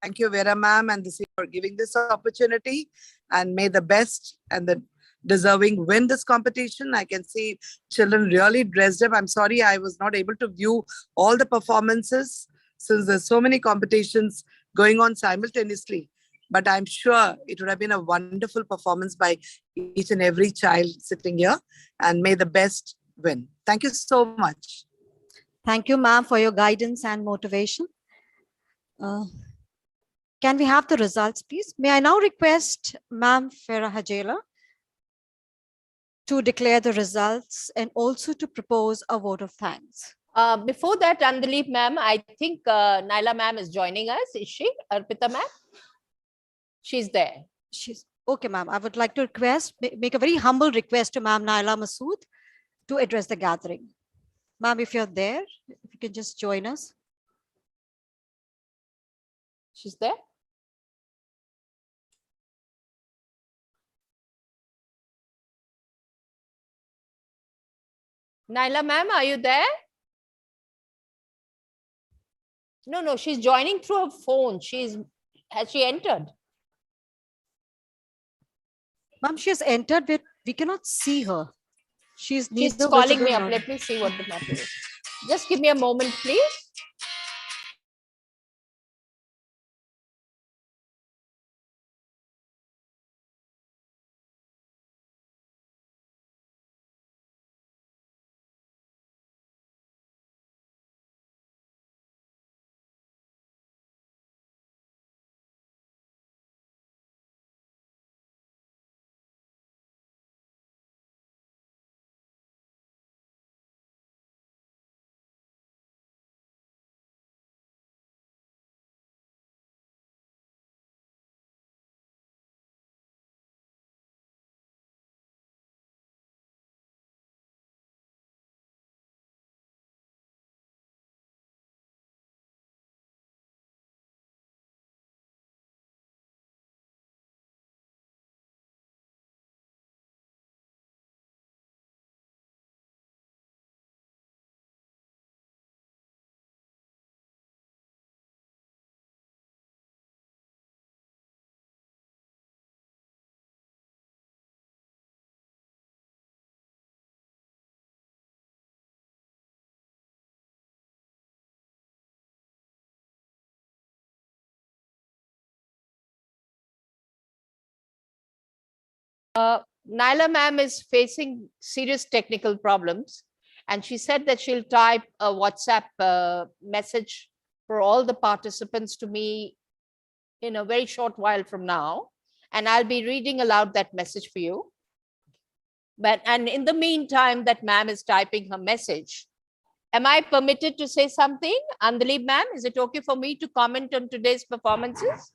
Thank you, Vera ma'am and the city for giving this opportunity, and may the best and the deserving win this competition. I can see children really dressed up. I'm sorry I was not able to view all the performances since there's so many competitions going on simultaneously. But I'm sure it would have been a wonderful performance by each and every child sitting here, and may the best win. Thank you so much. Thank you, ma'am, for your guidance and motivation. Can we have the results, please? May I now request Ma'am Farah Hajela to declare the results and also to propose a vote of thanks. Before that, Andaleep ma'am, I think Naila ma'am is joining us. Is she? Arpita ma'am? She's there. She's okay, ma'am. I would like to make a very humble request to Ma'am Naila Masood to address the gathering. Ma'am, if you're there, if you can just join us. She's there. Naila ma'am, are you there? No, she's joining through her phone. Has she entered? Ma'am, she has entered, but we cannot see her. She's calling me up. Let me see what the matter is. Just give me a moment, please. Naila ma'am is facing serious technical problems, and she said that she'll type a WhatsApp message for all the participants to me in a very short while from now, and I'll be reading aloud that message for you. And in the meantime that ma'am is typing her message, am I permitted to say something? Andaleep ma'am, is it okay for me to comment on today's performances?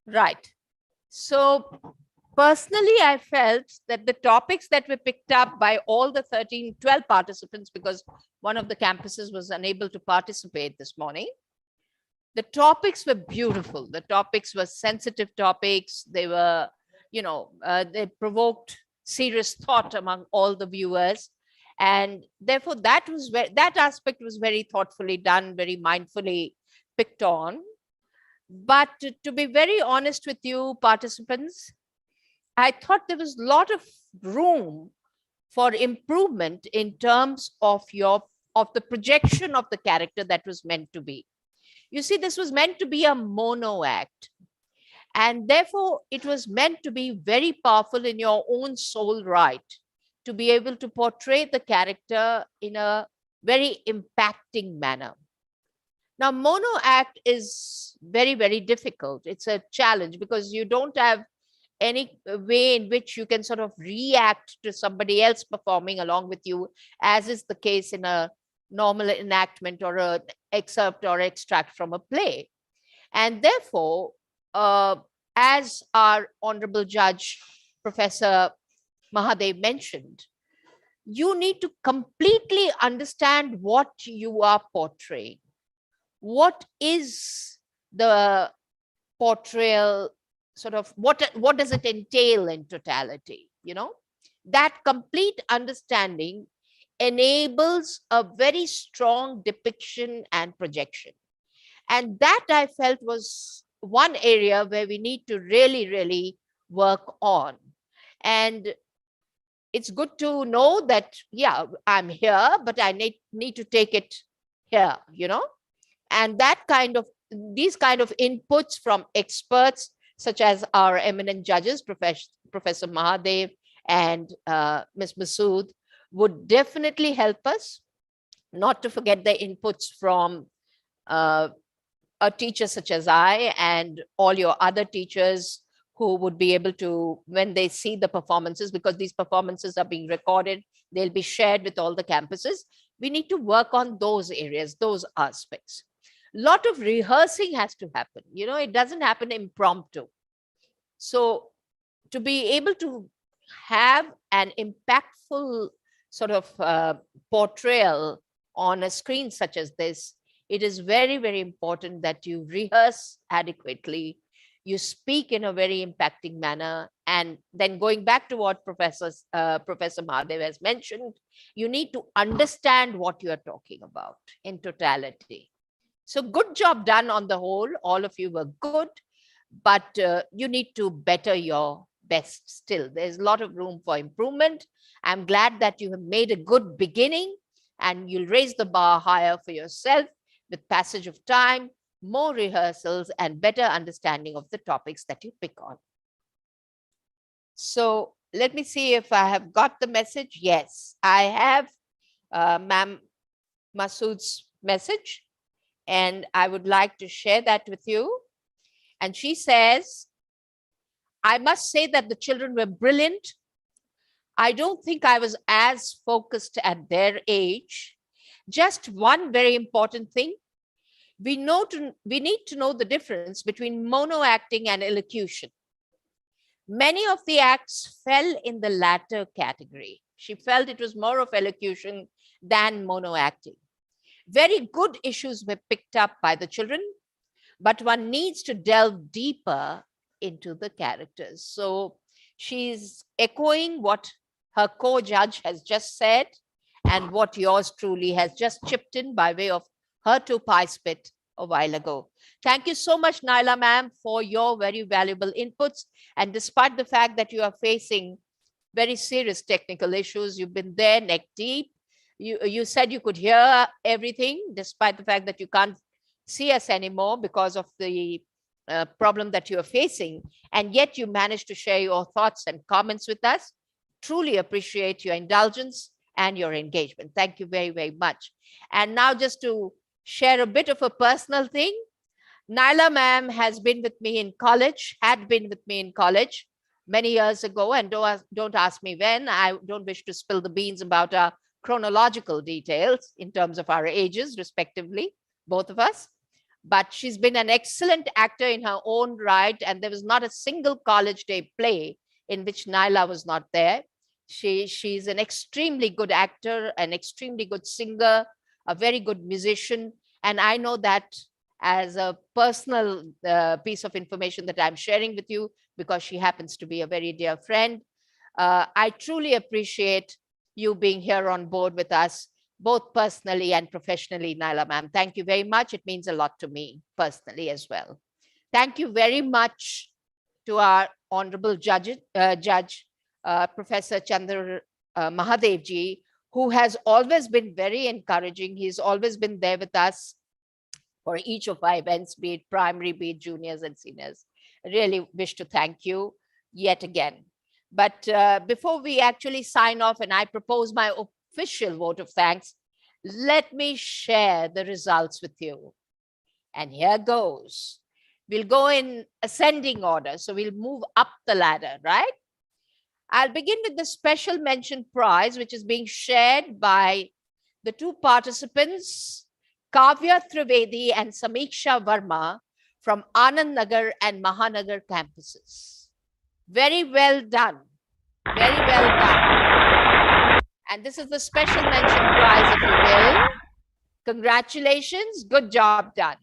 Right. So personally, I felt that the topics that were picked up by all the 12 participants, because one of the campuses was unable to participate this morning, the topics were beautiful. The topics were sensitive topics. They were, they provoked serious thought among all the viewers. And therefore, that aspect was very thoughtfully done, very mindfully picked on. But to be very honest with you, participants, I thought there was a lot of room for improvement in terms of the projection of the character that was meant to be. You see, this was meant to be a mono act. And therefore, it was meant to be very powerful in your own soul right, to be able to portray the character in a very impacting manner. Now, mono act is very, very difficult. It's a challenge because you don't have any way in which you can sort of react to somebody else performing along with you, as is the case in a normal enactment or an excerpt or extract from a play. And therefore, as our Honorable Judge, Professor Mahadev mentioned, you need to completely understand what you are portraying. What is the portrayal, sort of, what does it entail in totality? That complete understanding enables a very strong depiction and projection. And that, I felt, was one area where we need to really, really work on. And it's good to know that, yeah, I'm here, but I need to take it here, and these kind of inputs from experts, such as our eminent judges, Professor Mahadev and Ms. Masood, would definitely help us, not to forget the inputs from a teacher such as I and all your other teachers who would be able to, when they see the performances, because these performances are being recorded, they'll be shared with all the campuses. We need to work on those areas, those aspects. A lot of rehearsing has to happen. It doesn't happen impromptu. So to be able to have an impactful sort of portrayal on a screen such as this, it is very, very important that you rehearse adequately, you speak in a very impacting manner. And then going back to what Professor Mahadev has mentioned, you need to understand what you are talking about in totality. So good job done on the whole. All of you were good, but you need to better your best still. There's a lot of room for improvement. I'm glad that you have made a good beginning and you'll raise the bar higher for yourself with passage of time, more rehearsals, and better understanding of the topics that you pick on. So let me see if I have got the message. Yes, I have Ma'am Masood's message, and I would like to share that with you. And she says, I must say that the children were brilliant. I don't think I was as focused at their age. Just one very important thing. We need to know the difference between mono acting and elocution. Many of the acts fell in the latter category. She felt it was more of elocution than mono acting. Very good issues were picked up by the children, but one needs to delve deeper into the characters. So she's echoing what her co-judge has just said and what yours truly has just chipped in by way of her two pie spit a while ago. Thank you so much, Naila ma'am, for your very valuable inputs. And despite the fact that you are facing very serious technical issues, you've been there neck deep. You said you could hear everything, despite the fact that you can't see us anymore because of the problem that you are facing. And yet you managed to share your thoughts and comments with us. Truly appreciate your indulgence and your engagement. Thank you very, very much. And now just to share a bit of a personal thing, Naila ma'am has been with me in college, had been with me in college many years ago, and don't ask me when. I don't wish to spill the beans about our chronological details in terms of our ages, respectively, both of us. but she's been an excellent actor in her own right. And there was not a single college day play in which Naila was not there. She's an extremely good actor, an extremely good singer, a very good musician. And I know that as a personal piece of information that I'm sharing with you, because she happens to be a very dear friend. I truly appreciate you being here on board with us, both personally and professionally, Naila ma'am. Thank you very much. It means a lot to me personally as well. Thank you very much to our honorable judge, Professor Chandra Mahadev ji, who has always been very encouraging. He's always been there with us for each of our events, be it primary, be it juniors and seniors. I really wish to thank you yet again. But before we actually sign off and I propose my official vote of thanks, let me share the results with you. And here goes. We'll go in ascending order. So we'll move up the ladder, right? I'll begin with the special mention prize, which is being shared by the two participants, Kavya Trivedi and Samiksha Verma from Anand Nagar and Mahanagar campuses. Very well done. Very well done. And this is the special mention prize, if you will. Congratulations. Good job done.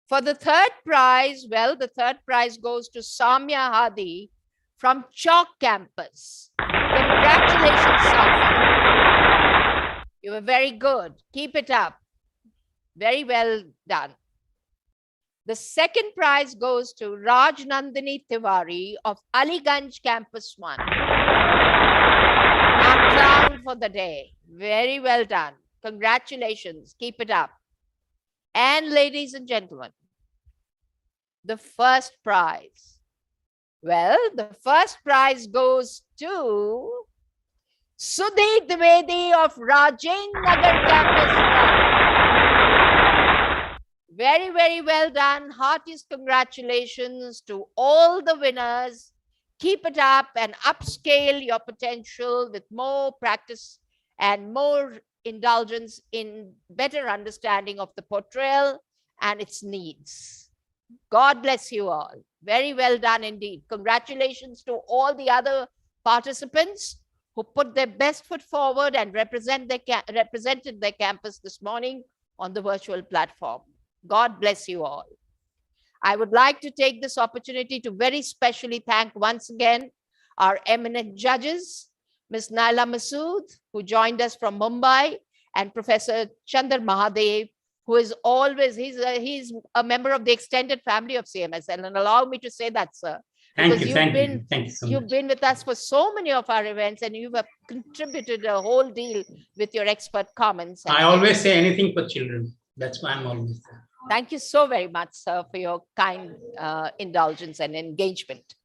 For the third prize, well, the third prize goes to Samya Hadi from Chalk campus. Congratulations, Samya. You were very good. Keep it up. Very well done. The second prize goes to Raj Nandini Tiwari of Aliganj Campus 1. Now crowned for the day. Very well done. Congratulations. Keep it up. And ladies and gentlemen, the first prize. Well, the first prize goes to Sudhi Dwivedi of Rajendra Nagar Campus 1. Very, very well done. Heartiest congratulations to all the winners. Keep it up and upscale your potential with more practice and more indulgence in better understanding of the portrayal and its needs. God bless you all. Very well done indeed. Congratulations to all the other participants who put their best foot forward and represented their campus this morning on the virtual platform. God bless you all. I would like to take this opportunity to very specially thank once again our eminent judges, Ms. Naila Masood, who joined us from Mumbai, and Professor Chandra Mahadev, who is always, he's a member of the extended family of CMSL. And allow me to say that, sir. Thank you. Thank you so much. You've been with us for so many of our events and you've contributed a whole deal with your expert comments. I always say anything for children. That's why I'm always there. Thank you so very much, sir, for your kind indulgence and engagement.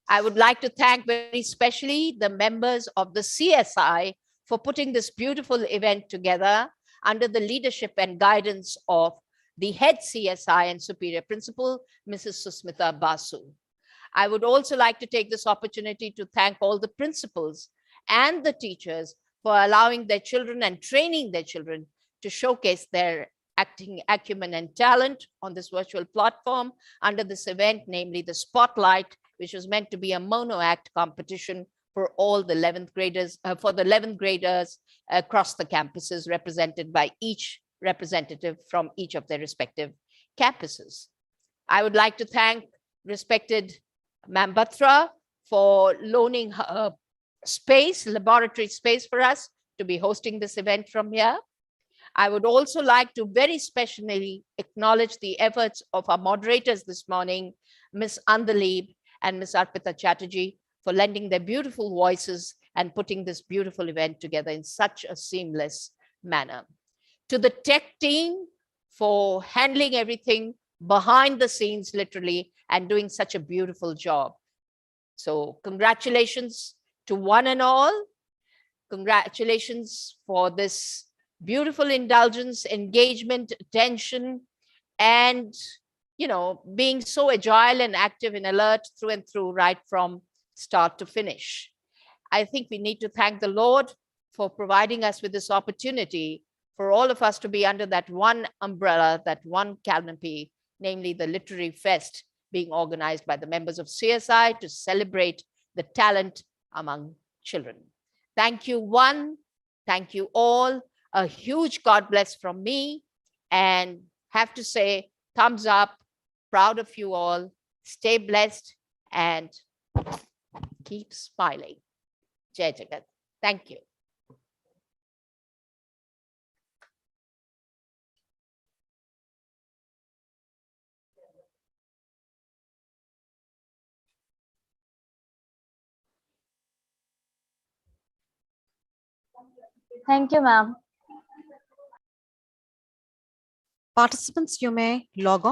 I would like to thank very specially the members of the CSI for putting this beautiful event together under the leadership and guidance of the head CSI and superior principal, Mrs. Susmita Basu. I would also like to take this opportunity to thank all the principals and the teachers for allowing their children and training their children to showcase their acting acumen and talent on this virtual platform under this event, namely the Spotlight, which was meant to be a mono act competition for all the 11th graders, across the campuses, represented by each representative from each of their respective campuses. I would like to thank respected Ma'am Batra for loaning her space, laboratory space for us to be hosting this event from here. I would also like to very specially acknowledge the efforts of our moderators this morning, Ms. Andaleeb and Ms. Arpita Chatterjee, for lending their beautiful voices and putting this beautiful event together in such a seamless manner. To the tech team for handling everything behind the scenes, literally, and doing such a beautiful job. So congratulations to one and all. Congratulations for this beautiful indulgence, engagement, attention, and, being so agile and active and alert through and through, right from start to finish. I think we need to thank the Lord for providing us with this opportunity for all of us to be under that one umbrella, that one canopy, namely the Literary Fest being organized by the members of CSI to celebrate the talent among children. Thank you, one. Thank you all. A huge God bless from me, and have to say, thumbs up, proud of you all. Stay blessed and keep smiling. Jai Jagat. Thank you. Thank you, ma'am. Participants, you may log on.